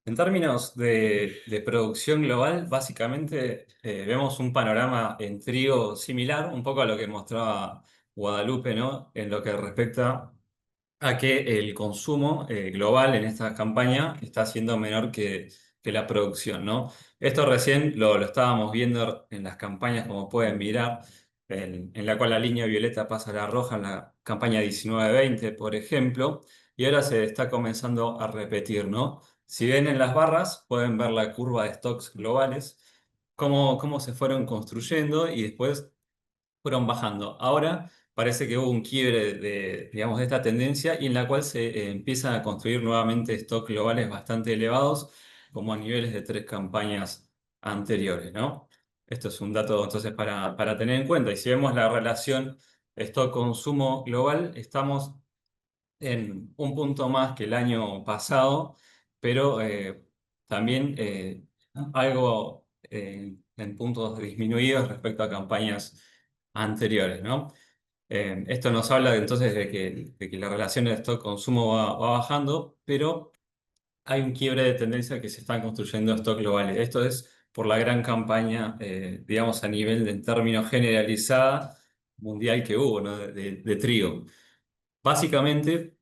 En términos de producción global, básicamente vemos un panorama en trigo similar, un poco a lo que mostraba Guadalupe, ¿no? En lo que respecta a que el consumo global en esta campaña está siendo menor que la producción, ¿no? Esto recién lo estábamos viendo en las campañas, como pueden mirar, en la cual la línea violeta pasa a la roja en la campaña 19-20, por ejemplo, y ahora se está comenzando a repetir, ¿no? Si ven en las barras, pueden ver la curva de stocks globales, cómo se fueron construyendo y después fueron bajando. Ahora parece que hubo un quiebre digamos, de esta tendencia y en la cual se empiezan a construir nuevamente stocks globales bastante elevados, como a niveles de 3 campañas anteriores, ¿no? Esto es un dato entonces para tener en cuenta. Y si vemos la relación stock-consumo global, estamos en un punto más que el año pasado, pero también algo en puntos disminuidos respecto a campañas anteriores, ¿no? Esto nos habla entonces de que la relación de stock-consumo va bajando, pero hay un quiebre de tendencia que se están construyendo stock globales. Esto es por la gran campaña, digamos, a nivel de en términos generalizada mundial que hubo, ¿no? De trigo. Básicamente,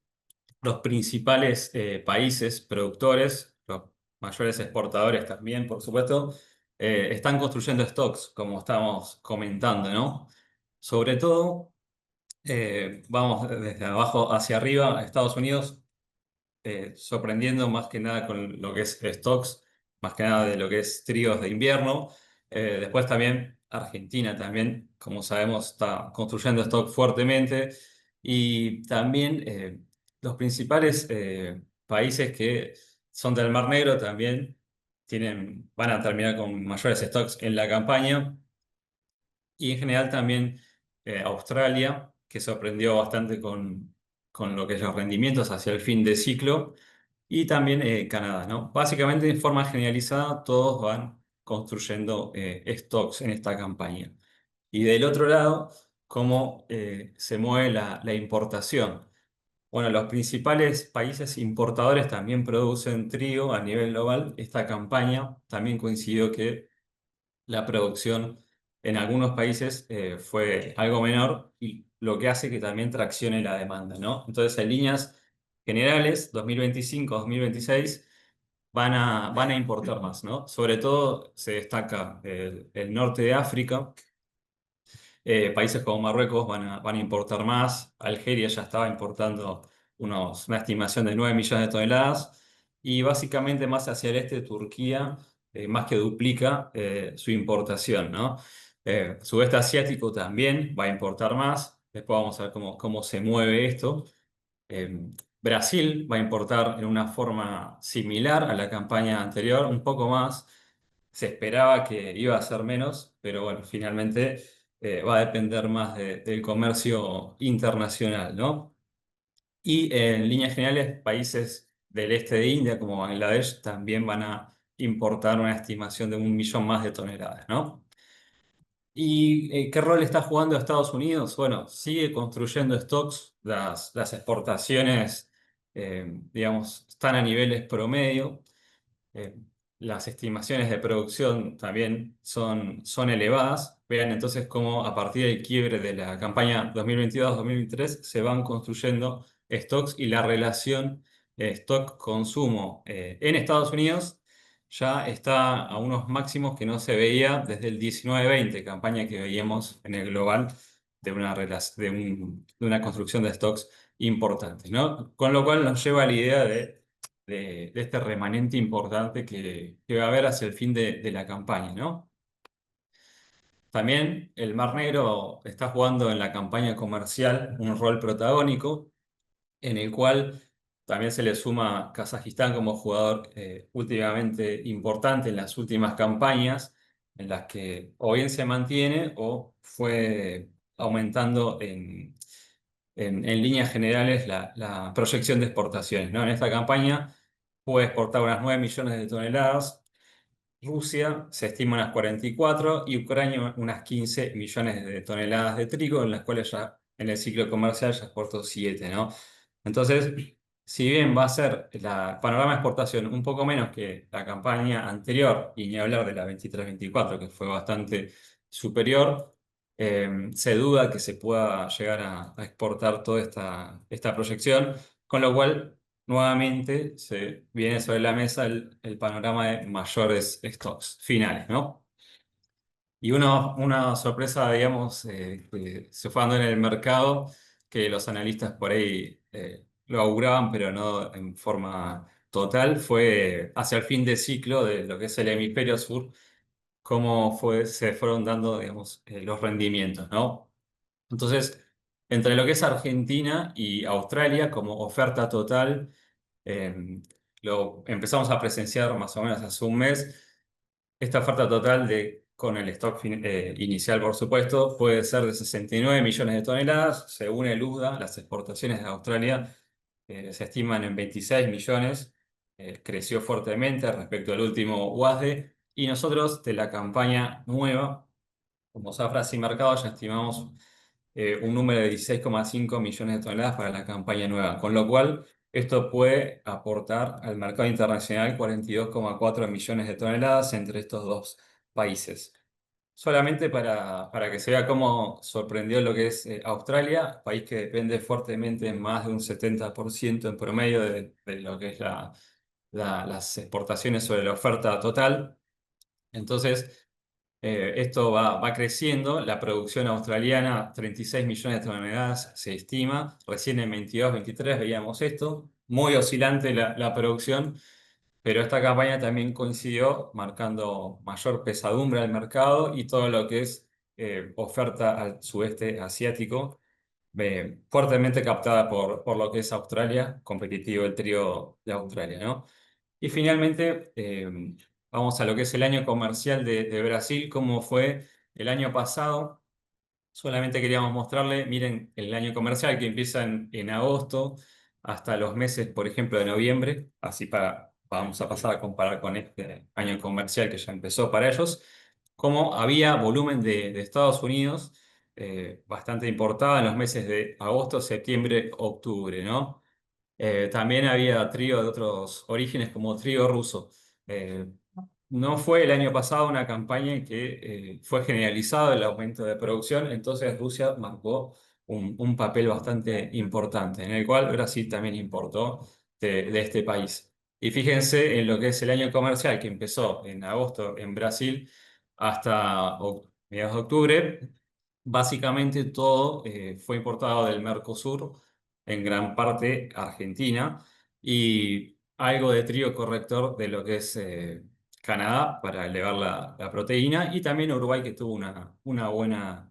los principales países productores, los mayores exportadores también, por supuesto, están construyendo stocks, como estamos comentando, ¿no? Sobre todo, vamos desde abajo hacia arriba, Estados Unidos sorprendiendo más que nada con lo que es stocks, más que nada de lo que es tríos de invierno. Después también Argentina también, como sabemos, está construyendo stock fuertemente. Y también los principales países que son del Mar Negro también van a terminar con mayores stocks en la campaña. Y en general también Australia, que sorprendió bastante con lo que es los rendimientos hacia el fin de ciclo, y también Canadá, ¿no? Básicamente, de forma generalizada, todos van construyendo stocks en esta campaña. Y del otro lado, cómo se mueve la importación. Bueno, los principales países importadores también producen trigo a nivel global. Esta campaña también coincidió que la producción en algunos países fue algo menor y lo que hace que también traccione la demanda, ¿no? Entonces, en líneas generales, 2025-2026 van a importar más, ¿no? Sobre todo se destaca el norte de África. Países como Marruecos van a importar más. Algeria ya estaba importando una estimación de 9 millones de toneladas. y básicamente más hacia el este Turquía, más que duplica su importación, ¿no? Sudeste asiático también va a importar más, después vamos a ver cómo se mueve esto. Brasil va a importar en una forma similar a la campaña anterior, un poco más. Se esperaba que iba a ser menos, pero bueno, finalmente va a depender más del comercio internacional, ¿no? Y en líneas generales, países del este de India, como Bangladesh, también van a importar una estimación de 1 millón más de toneladas, ¿no? ¿Y qué rol está jugando Estados Unidos? Bueno, sigue construyendo stocks, las exportaciones, digamos, están a niveles promedio. eh, las estimaciones de producción también son elevadas. Vean entonces cómo a partir del quiebre de la campaña 2022-2023 se van construyendo stocks y la relación stock-consumo en Estados Unidos ya está a unos máximos que no se veía desde el 19-20, campaña que veíamos en el global de una construcción de stocks importantes, ¿no? Con lo cual nos lleva a la idea de este remanente importante que va a haber hacia el fin de la campaña, ¿no? También el Mar Negro está jugando en la campaña comercial un rol protagónico, en el cual también se le suma Kazajistán como jugador últimamente importante en las últimas campañas, en las que o bien se mantiene o fue aumentando en líneas generales la proyección de exportaciones, ¿no? En esta campaña puede exportar unas 9 millones de toneladas. Rusia se estima unas 44 y Ucrania unas 15 millones de toneladas de trigo, en las cuales ya en el ciclo comercial ya exportó 7, ¿no? Entonces, si bien va a ser la panorama de exportación un poco menos que la campaña anterior, y ni hablar de la 23-24, que fue bastante superior, se duda que se pueda llegar a exportar toda esta proyección, con lo cual nuevamente se viene sobre la mesa el panorama de mayores stocks finales, ¿no? Y una sorpresa, digamos, que se fue dando en el mercado, que los analistas por ahí lo auguraban, pero no en forma total, fue hacia el fin de ciclo de lo que es el hemisferio sur, se fueron dando, digamos, los rendimientos, ¿no? Entonces, entre lo que es Argentina y Australia como oferta total, eh, lo empezamos a presenciar más o menos hace un mes. Esta oferta total con el inicial, por supuesto, puede ser de 69 millones de toneladas. Según el USDA, las exportaciones de Australia se estiman en 26 millones. Creció fuertemente respecto al último WASDE. Y nosotros, de la campaña nueva, como Zafras y Mercado, ya estimamos un número de 16,5 millones de toneladas para la campaña nueva, con lo cual esto puede aportar al mercado internacional 42,4 millones de toneladas entre estos dos países. Solamente para que se vea cómo sorprendió lo que es Australia, país que depende fuertemente más de un 70% en promedio de lo que es las exportaciones sobre la oferta total. Entonces, esto va creciendo. La producción australiana, 36 millones de toneladas se estima. Recién en 22-23 veíamos esto. Muy oscilante la producción, pero esta campaña también coincidió marcando mayor pesadumbre al mercado y todo lo que es oferta al sudeste asiático, fuertemente captada por lo que es Australia, competitivo el trío de Australia, ¿no? Y finalmente, vamos a lo que es el año comercial de Brasil, cómo fue el año pasado. Solamente queríamos mostrarle, miren, el año comercial que empieza en agosto hasta los meses, por ejemplo, de noviembre, vamos a pasar a comparar con este año comercial que ya empezó para ellos, cómo había volumen de Estados Unidos bastante importado en los meses de agosto, septiembre, octubre, ¿no? También había trigo de otros orígenes como trigo ruso. Eh, no fue el año pasado una campaña que fue generalizado el aumento de producción, entonces Rusia marcó un papel bastante importante, en el cual Brasil también importó de este país. Y fíjense en lo que es el año comercial que empezó en agosto en Brasil hasta mediados de octubre. Básicamente todo fue importado del Mercosur, en gran parte Argentina, y algo de trigo corrector de lo que es Canadá para elevar la proteína, y también Uruguay que tuvo una buena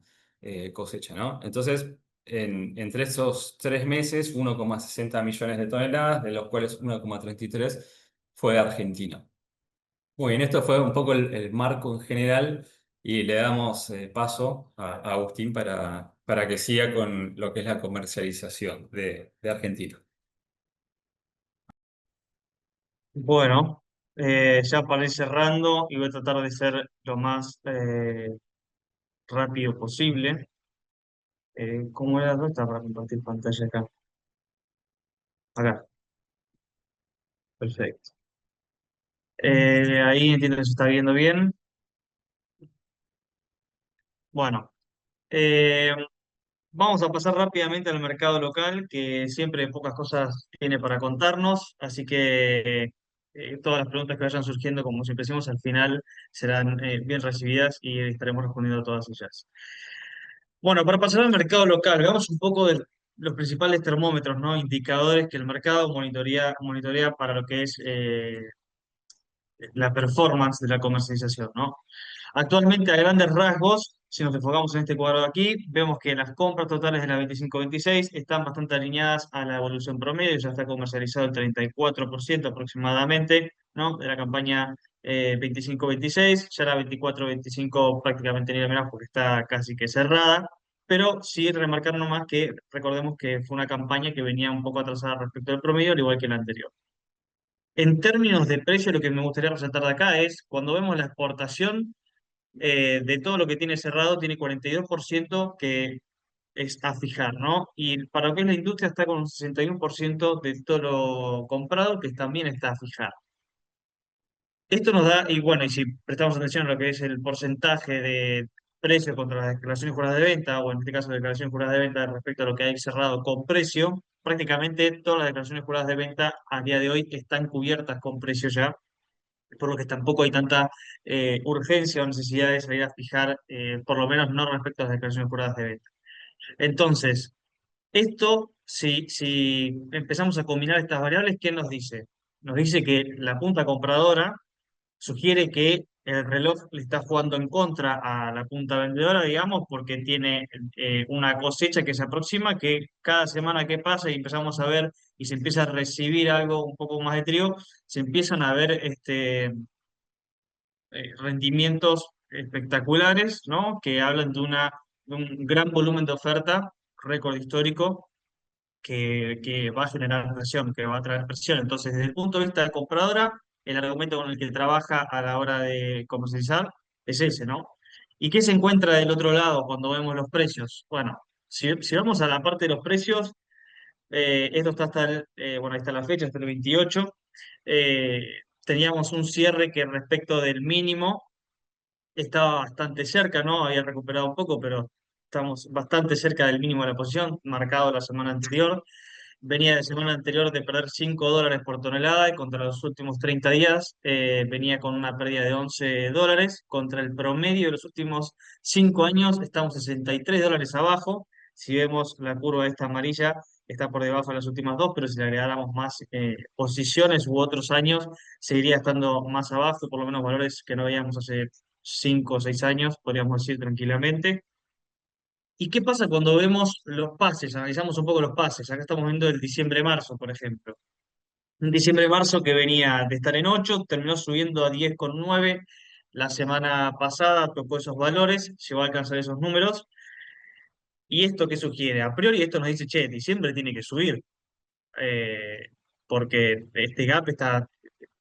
cosecha, ¿no? Entonces, entre esos 3 meses, 1,60 millones de toneladas, de los cuales 1,33 fue de Argentina. Muy bien, esto fue un poco el marco en general, y le damos paso a Agustín para que siga con lo que es la comercialización de Argentina. Bueno, ya para ir cerrando y voy a tratar de ser lo más rápido posible. ¿Cómo era? ¿Dónde está para compartir pantalla acá? Acá, perfecto. Ahí entiendo que se está viendo bien. Bueno, eh, vamos a pasar rápidamente al mercado local, que siempre pocas cosas tiene para contarnos, así que todas las preguntas que vayan surgiendo, como siempre decimos, al final serán bien recibidas y estaremos respondiendo a todas ellas. Bueno, para pasar al mercado local, veamos un poco de los principales termómetros, ¿no? Indicadores que el mercado monitorea para lo que es la performance de la comercialización, ¿no? Actualmente, a grandes rasgos, si nos enfocamos en este cuadro de aquí, vemos que las compras totales de la 25-26 están bastante alineadas a la evolución promedio, ya está comercializado el 34% aproximadamente, ¿no? De la campaña 25-26, ya la 24-25 prácticamente ni la menos porque está casi que cerrada, pero sí remarcar nomás que recordemos que fue una campaña que venía un poco atrasada respecto al promedio, al igual que la anterior. En términos de precio, lo que me gustaría resaltar de acá es, cuando vemos la exportación, de todo lo que tiene cerrado, tiene 42% que es a fijar, ¿no? Y para lo que es la industria está con un 61% de todo lo comprado que también está a fijar. Esto nos da, y bueno, y si prestamos atención a lo que es el porcentaje de precio contra las declaraciones juradas de venta, o en este caso declaraciones juradas de venta respecto a lo que hay cerrado con precio, prácticamente todas las declaraciones juradas de venta a día de hoy están cubiertas con precio ya, por lo que tampoco hay tanta urgencia o necesidad de salir a fijar, por lo menos no respecto a las declaraciones juradas de venta. Entonces, esto, si empezamos a combinar estas variables, ¿qué nos dice? Nos dice que la punta compradora sugiere que el reloj le está jugando en contra a la punta vendedora, digamos, porque tiene una cosecha que se aproxima, que cada semana que pasa y empezamos a ver y se empieza a recibir algo un poco más de trigo, se empiezan a ver rendimientos espectaculares, ¿no? Que hablan de un gran volumen de oferta, récord histórico, que va a generar presión, que va a traer presión. Entonces, desde el punto de vista de compradora, el argumento con el que trabaja a la hora de comercializar es ese, ¿no? ¿Y qué se encuentra del otro lado cuando vemos los precios? Bueno, si vamos a la parte de los precios, esto está hasta bueno, ahí está la fecha, hasta el 28. eh, Teníamos un cierre que respecto del mínimo estaba bastante cerca, ¿no? Había recuperado un poco, pero estamos bastante cerca del mínimo de la posición, marcado la semana anterior. Venía de semana anterior de perder $5 por tonelada y contra los últimos 30 días venía con una pérdida de $11. Contra el promedio de los últimos 5 años estamos $63 abajo. Si vemos la curva esta amarilla, está por debajo de las últimas dos, pero si le agregáramos más posiciones u otros años, seguiría estando más abajo, por lo menos valores que no veíamos hace 5 o 6 años, podríamos decir tranquilamente. ¿Y qué pasa cuando vemos los pases? Analizamos un poco los pases. Acá estamos viendo el diciembre-marzo, por ejemplo. Un diciembre-marzo que venía de estar en 8, terminó subiendo a 10,9. La semana pasada tocó esos valores, llegó a alcanzar esos números. ¿Y esto qué sugiere? A priori esto nos dice, che, diciembre tiene que subir, eh, porque este gap está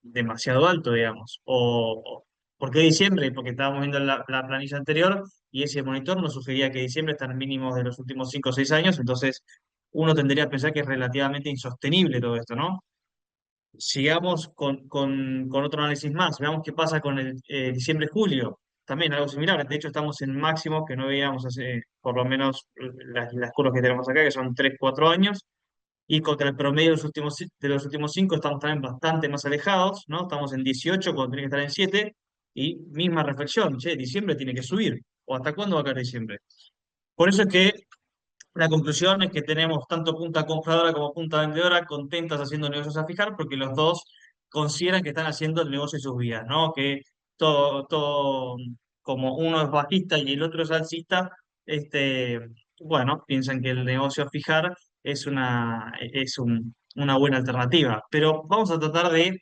demasiado alto, digamos. ¿Por qué diciembre? Porque estábamos viendo la planilla anterior y ese monitor nos sugería que diciembre está en mínimos de los últimos 5 o 6 años, entonces uno tendría que pensar que es relativamente insostenible todo esto, ¿no? Sigamos con otro análisis más, veamos qué pasa con el diciembre-julio, también algo similar, de hecho estamos en máximos que no veíamos hace por lo menos las curvas que tenemos acá, que son 3 4 años, y contra el promedio de los últimos 5 estamos también bastante más alejados, ¿no? Estamos en 18 cuando tiene que estar en 7, y misma reflexión, che, diciembre tiene que subir, ¿o hasta cuándo va a caer diciembre? Por eso es que La conclusión es que tenemos tanto punta compradora como punta vendedora contentas haciendo negocios a fijar porque los dos consideran que están haciendo el negocio de sus vidas, ¿no? Que todo, como uno es bajista y el otro es alcista, este, bueno, piensan que el negocio a fijar es una buena alternativa. Pero vamos a tratar eh,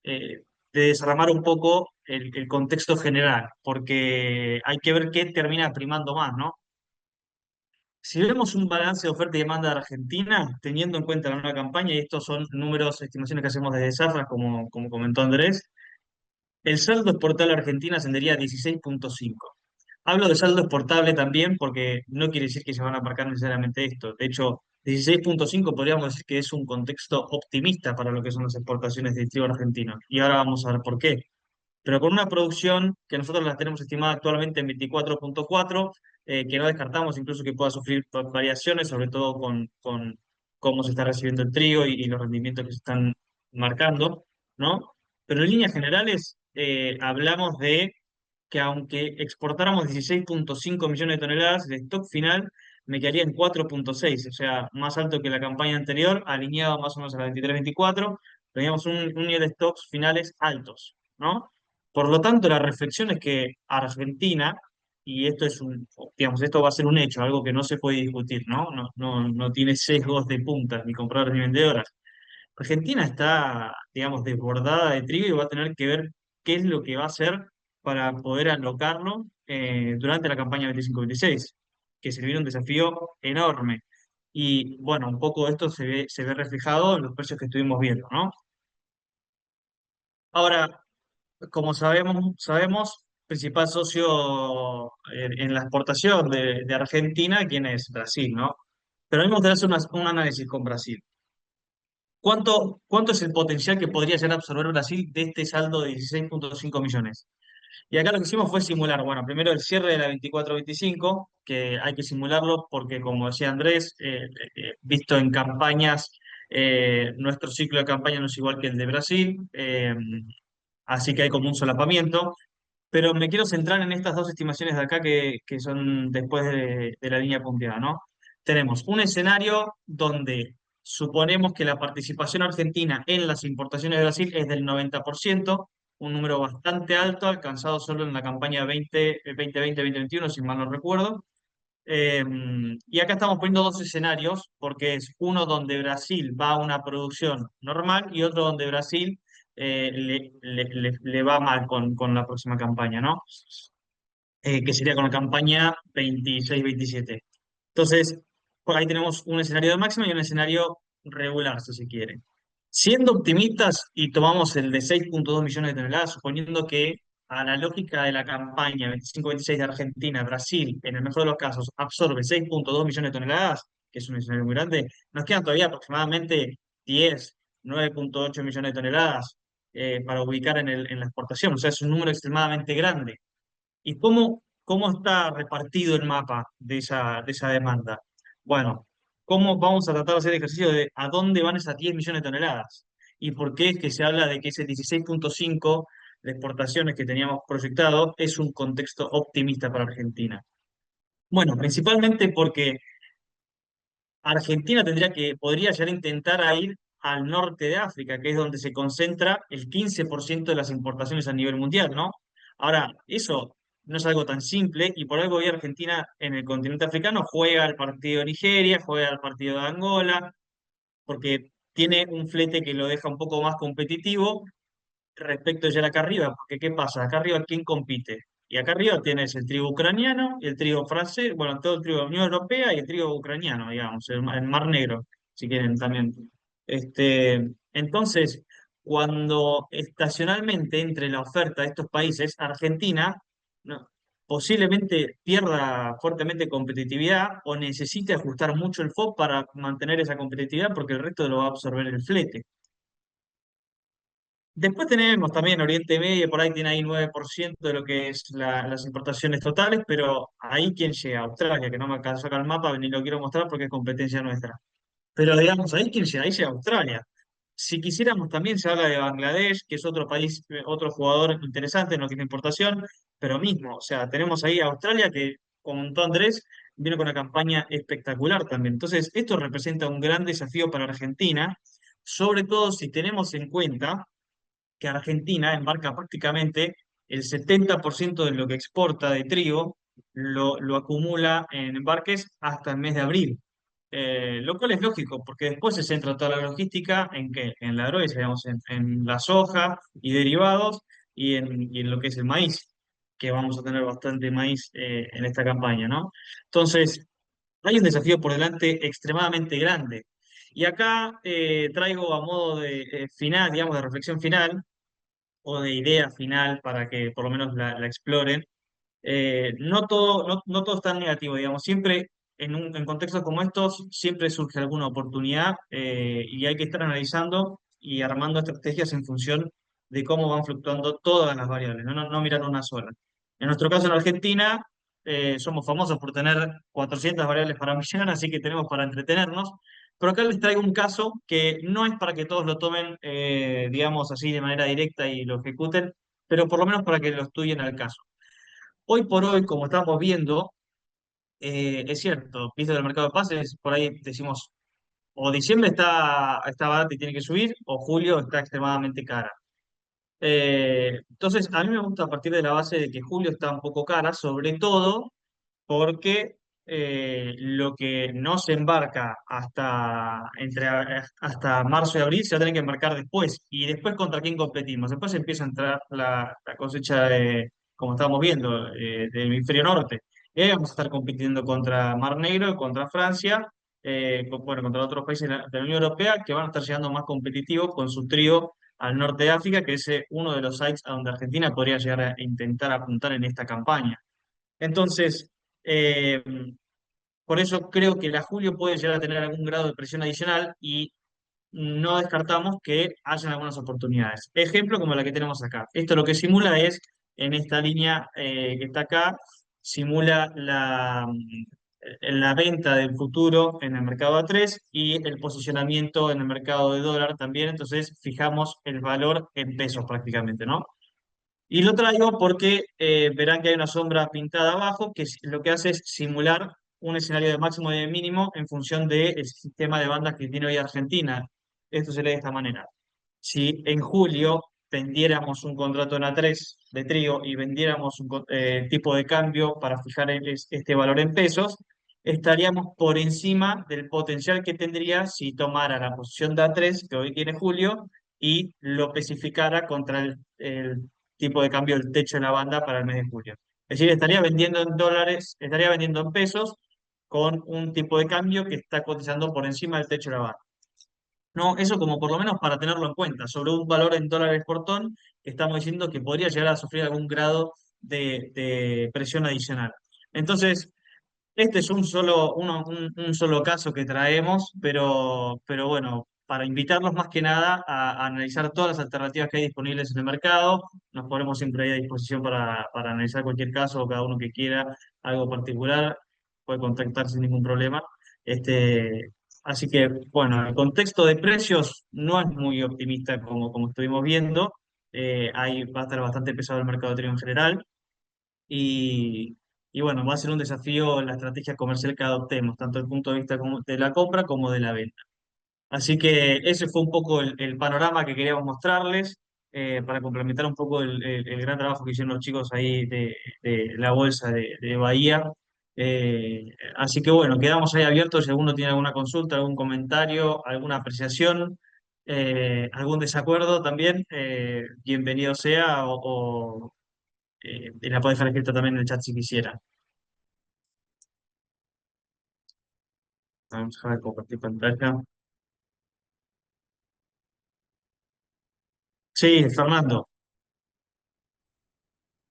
de desarmar un poco el contexto general, porque hay que ver qué termina primando más, ¿no? Si vemos un balance de oferta y demanda de Argentina, teniendo en cuenta la nueva campaña, y estos son números, estimaciones que hacemos desde Safra, como comentó Andrés, el saldo exportable a Argentina ascendería a 16,5. Hablo de saldo exportable también porque no quiere decir que se van a marcar necesariamente esto. De hecho, 16,5 podríamos decir que es un contexto optimista para lo que son las exportaciones de trigo argentino. Y ahora vamos a ver por qué, pero con una producción que nosotros la tenemos estimada actualmente en 24,4, que no descartamos incluso que pueda sufrir variaciones, sobre todo con cómo se está recibiendo el trigo y los rendimientos que se están marcando, ¿no? Pero en líneas generales, hablamos de que aunque exportáramos 16,5 millones de toneladas, el stock final me quedaría en 4,6, o sea, más alto que la campaña anterior, alineado más o menos a la 23-24, teníamos un nivel de stocks finales altos, ¿no? Por lo tanto, la reflexión es que Argentina, y esto es digamos, esto va a ser un hecho, algo que no se puede discutir, ¿no? No tiene sesgos de puntas, ni compradores ni vendedoras. Argentina está, digamos, desbordada de trigo y va a tener que ver qué es lo que va a hacer para poder alocarlo durante la campaña 25-26, que se viene un desafío enorme. Y bueno, un poco esto se ve reflejado en los precios que estuvimos viendo, ¿no? Ahora, como sabemos, principal socio en la exportación de Argentina, ¿quién es? Brasil, ¿no? Pero a mí me gustaría hacer un análisis con Brasil. ¿Cuánto es el potencial que podría llegar a absorber Brasil de este saldo de 16,5 millones? Y acá lo que hicimos fue simular, bueno, primero el cierre de la 24-25, que hay que simularlo porque, como decía Andrés, visto en campañas, nuestro ciclo de campaña no es igual que el de Brasil, así que hay como un solapamiento. Pero me quiero centrar en estas dos estimaciones de acá que son después de la línea punteada, ¿no? Tenemos un escenario donde suponemos que la participación argentina en las importaciones de Brasil es del 90%, un número bastante alto, alcanzado solo en la campaña 2020-2021, si mal no recuerdo. Y acá estamos poniendo dos escenarios, porque es uno donde Brasil va a una producción normal y otro donde Brasil le va mal con la próxima campaña, ¿no? Que sería con la campaña 26-27. Entonces, por ahí tenemos un escenario de máxima y un escenario regular, si se quiere. Siendo optimistas y tomamos el de 6,2 millones de toneladas, suponiendo que a la lógica de la campaña 25-26 de Argentina, Brasil, en el mejor de los casos, absorbe 6,2 millones de toneladas, que es un escenario muy grande, nos quedan todavía aproximadamente 10, 9,8 millones de toneladas para ubicar en la exportación. O sea, es un número extremadamente grande. ¿Y cómo está repartido el mapa de esa demanda? Bueno, ¿cómo vamos a tratar de hacer el ejercicio de a dónde van esas 10 millones de toneladas? ¿Y por qué es que se habla de que ese 16,5 de exportaciones que teníamos proyectado es un contexto optimista para Argentina? Bueno, principalmente porque Argentina podría llegar a intentar a ir al norte de África, que es donde se concentra el 15% de las importaciones a nivel mundial, ¿no? Ahora, eso no es algo tan simple y por algo hoy Argentina en el continente africano juega al partido de Nigeria, juega al partido de Angola, porque tiene un flete que lo deja un poco más competitivo respecto ya acá arriba, porque ¿qué pasa? Acá arriba, ¿quién compite? Y acá arriba tienes el trigo ucraniano y el trigo francés, bueno, todo el trigo de la Unión Europea y el trigo ucraniano, digamos, el Mar Negro, si quieren también. Entonces, cuando estacionalmente entre la oferta de estos países, Argentina no, posiblemente pierda fuertemente competitividad o necesite ajustar mucho el FOB para mantener esa competitividad porque el resto lo va a absorber el flete. Después tenemos también Oriente Medio, por ahí tiene ahí 9% de lo que es las importaciones totales, pero ahí quien llega, Australia, que no me alcanzó acá el mapa, ni lo quiero mostrar porque es competencia nuestra. Pero digamos, ahí llega Australia. Si quisiéramos también se habla de Bangladesh, que es otro país, otro jugador interesante en lo que es la importación, pero mismo, o sea, tenemos ahí a Australia que, como comentó Andrés, viene con una campaña espectacular también. Entonces, esto representa un gran desafío para Argentina, sobre todo si tenemos en cuenta que Argentina embarca prácticamente el 70% de lo que exporta de trigo, lo acumula en embarques hasta el mes de abril. Lo cual es lógico, porque después se centra toda la logística en qué, en la gruesa, digamos, en la soja y derivados y en lo que es el maíz, que vamos a tener bastante maíz en esta campaña, ¿no? Entonces, hay un desafío por delante extremadamente grande. Y acá traigo a modo de final, digamos, de reflexión final, o de idea final para que por lo menos la exploren. No todo es tan negativo, digamos. Siempre en contextos como estos, siempre surge alguna oportunidad y hay que estar analizando y armando estrategias en función de cómo van fluctuando todas las variables, no mirar una sola. En nuestro caso en Argentina, somos famosos por tener 400 variables para millar, así que tenemos para entretenernos. Pero acá les traigo un caso que no es para que todos lo tomen, digamos así, de manera directa y lo ejecuten, pero por lo menos para que lo estudien al caso. Hoy por hoy, como estamos viendo, es cierto, visto del mercado de pases, por ahí decimos, o diciembre está barata y tiene que subir, o julio está extremadamente cara. Entonces, a mí me gusta partir de la base de que julio está un poco cara, sobre todo porque lo que no se embarca hasta marzo y abril se va a tener que embarcar después. ¿Y después contra quién competimos? Después empieza a entrar la cosecha de, como estamos viendo, del hemisferio norte. Y ahí vamos a estar compitiendo contra Mar Negro, contra Francia, bueno, contra otros países de la Unión Europea que van a estar llegando más competitivos con su trío al norte de África, que es uno de los sites a donde Argentina podría llegar a intentar apuntar en esta campaña. Entonces, eh, por eso creo que la Julio puede llegar a tener algún grado de presión adicional y no descartamos que hayan algunas oportunidades. Ejemplo como la que tenemos acá. Esto lo que simula es, en esta línea que está acá, simula la venta del futuro en el mercado A3 y el posicionamiento en el mercado de dólar también. Entonces, fijamos el valor en pesos prácticamente, ¿no? Y lo traigo porque verán que hay una sombra pintada abajo que lo que hace es simular un escenario de máximo y de mínimo en función del sistema de bandas que tiene hoy Argentina. Esto se lee de esta manera. Si en julio vendiéramos un contrato en A3 de trigo y vendiéramos un tipo de cambio para fijar este valor en pesos, estaríamos por encima del potencial que tendría si tomara la posición de A3 que hoy tiene Julio y lo especificara contra el tipo de cambio del techo de la banda para el mes de julio. Es decir, estaría vendiendo en dólares, estaría vendiendo en pesos con un tipo de cambio que está cotizando por encima del techo de la banda. No, eso como por lo menos para tenerlo en cuenta, sobre un valor en dólares por ton, estamos diciendo que podría llegar a sufrir algún grado de presión adicional. Entonces, este es un solo caso que traemos, pero bueno, para invitarlos más que nada a analizar todas las alternativas que hay disponibles en el mercado. Nos ponemos siempre ahí a disposición para analizar cualquier caso o cada uno que quiera algo particular, puede contactar sin ningún problema. Así que, bueno, el contexto de precios no es muy optimista como estuvimos viendo. Ahí va a estar bastante pesado el mercado de trigo en general. Y, y bueno, va a ser un desafío la estrategia comercial que adoptemos, tanto desde el punto de vista de la compra como de la venta. Así que ese fue un poco el panorama que queríamos mostrarles para complementar un poco el gran trabajo que hicieron los chicos ahí de la bolsa de Bahía. Así que bueno, quedamos ahí abiertos si alguno tiene alguna consulta, algún comentario, alguna apreciación, algún desacuerdo también, bienvenido sea y la puedes dejar escrita también en el chat si quisiera. Vamos a dejar de compartir pantalla. Sí, Fernando,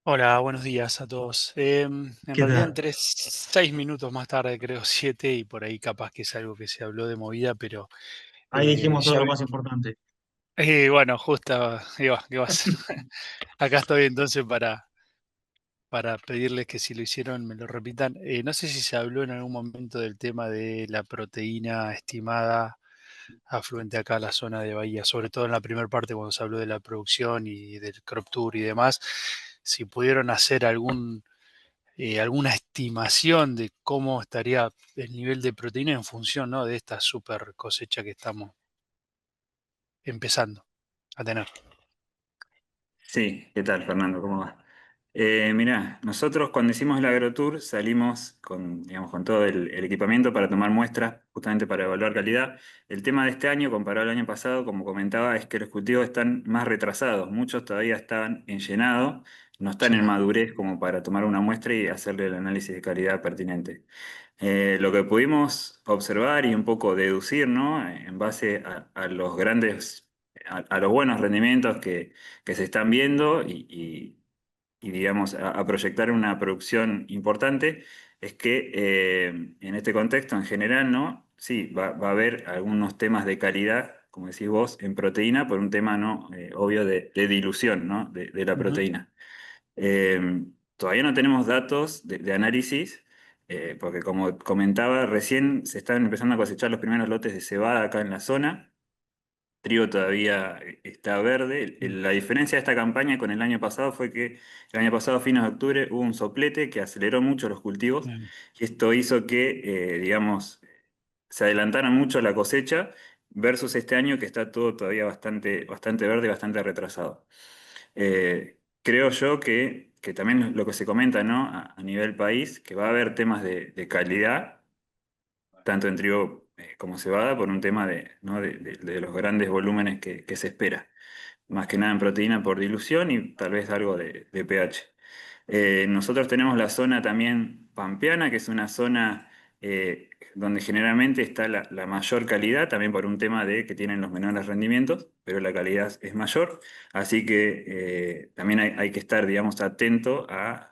Hola, buenos días a todos. En ¿qué realidad tal? entré 6 minutos más tarde, creo 7, y por ahí capaz que es algo que se habló de movida, pero Ahí dijimos todo ya lo vi. más importante. Bueno, justo, ¿qué va a ser? Acá estoy entonces para pedirles que si lo hicieron me lo repitan. No sé si se habló en algún momento del tema de la proteína estimada afluente acá a la zona de Bahía, sobre todo en la primera parte cuando se habló de la producción y del crop tour y demás, si pudieron hacer alguna estimación de cómo estaría el nivel de proteína en función, ¿no?, de esta super cosecha que estamos empezando a tener. Sí, ¿qué tal, Fernando? ¿Cómo va? Mirá, nosotros cuando hicimos el AgroTour salimos con, digamos, con todo el equipamiento para tomar muestras, justamente para evaluar calidad. El tema de este año, comparado al año pasado, como comentaba, es que los cultivos están más retrasados. Muchos todavía están en llenado, no están Sí. en madurez como para tomar una muestra y hacerle el análisis de calidad pertinente. Lo que pudimos observar y un poco deducir, ¿no? En base a los grandes, a los buenos rendimientos que se están viendo y, digamos, a proyectar una producción importante, es que en este contexto en general, ¿no? Sí, va a haber algunos temas de calidad, como decís vos, en proteína, por un tema, ¿no? Obvio de dilución, ¿no? De la Ujú. proteína. Todavía no tenemos datos de análisis, porque como comentaba, recién se están empezando a cosechar los primeros lotes de cebada acá en la zona. Trigo todavía está verde. La diferencia de esta campaña con el año pasado fue que el año pasado, a fines de octubre, hubo un soplete que aceleró mucho los cultivos Bien. y esto hizo que, digamos, se adelantara mucho la cosecha versus este año que está todo todavía bastante, bastante verde y bastante retrasado. Creo yo que también lo que se comenta, ¿no? A nivel país, que va a haber temas de calidad tanto en trigo como cebada, por un tema de, ¿no? de los grandes volúmenes que se espera. Más que nada en proteína por dilución y tal vez algo de pH. Nosotros tenemos la zona también pampeana, que es una zona donde generalmente está la mayor calidad, también por un tema de que tienen los menores rendimientos, pero la calidad es mayor. Así que también hay que estar, digamos, atento a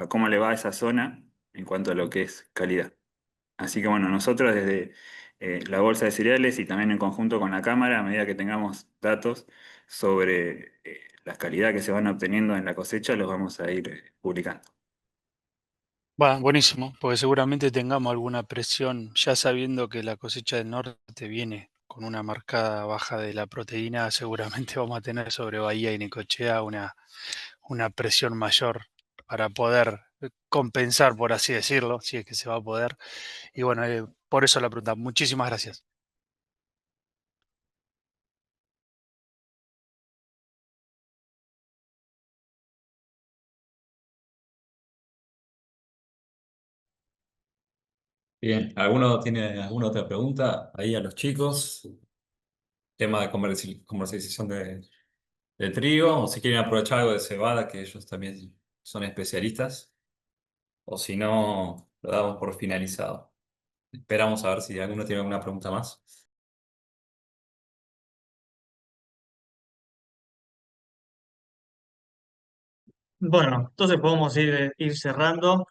cómo le va a esa zona en cuanto a lo que es calidad. Así que bueno, nosotros desde la Bolsa de Cereales y también en conjunto con la Cámara, a medida que tengamos datos sobre la calidad que se van obteniendo en la cosecha, los vamos a ir publicando. Va, buenísimo, porque seguramente tengamos alguna presión, ya sabiendo que la cosecha del norte viene con una marcada baja de la proteína, seguramente vamos a tener sobre Bahía y Necochea una presión mayor para poder compensar, por así decirlo, si es que se va a poder. Y bueno, por eso la pregunta. Muchísimas gracias. Bien, ¿alguno tiene alguna otra pregunta ahí a los chicos? Tema de comercialización de trigo, o si quieren aprovechar algo de cebada, que ellos también son especialistas, o si no, lo damos por finalizado. Esperamos a ver si alguno tiene alguna pregunta más. Bueno, entonces podemos ir cerrando.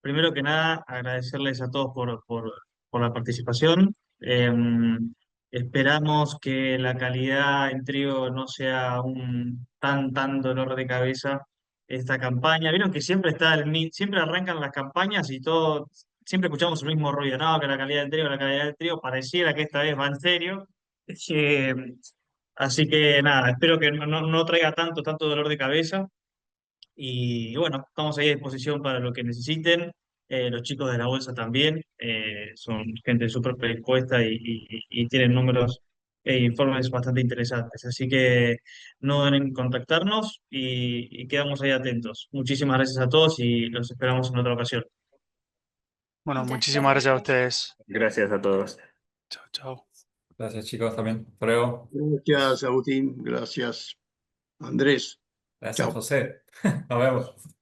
Primero que nada, agradecerles a todos por la participación. Esperamos que la calidad en trigo no sea un tan dolor de cabeza esta campaña. Vieron que siempre siempre arrancan las campañas y todo, siempre escuchamos el mismo ruido, no, que la calidad del trigo, pareciera que esta vez va en serio. Eh, Así que nada, espero que no traiga tanto dolor de cabeza. Y bueno, estamos ahí a disposición para lo que necesiten. Los chicos de la bolsa también son gente súper predispuesta y tienen números e informes bastante interesantes. Así que no duden en contactarnos y quedamos ahí atentos. Muchísimas gracias a todos y los esperamos en otra ocasión. Bueno, Muchas muchísimas gracias a gracias. ustedes. Gracias a todos. Chao, chao. Gracias chicos también. Hasta luego. Gracias, Agustín. Gracias, Andrés. Gracias Chao. José. Nos vemos.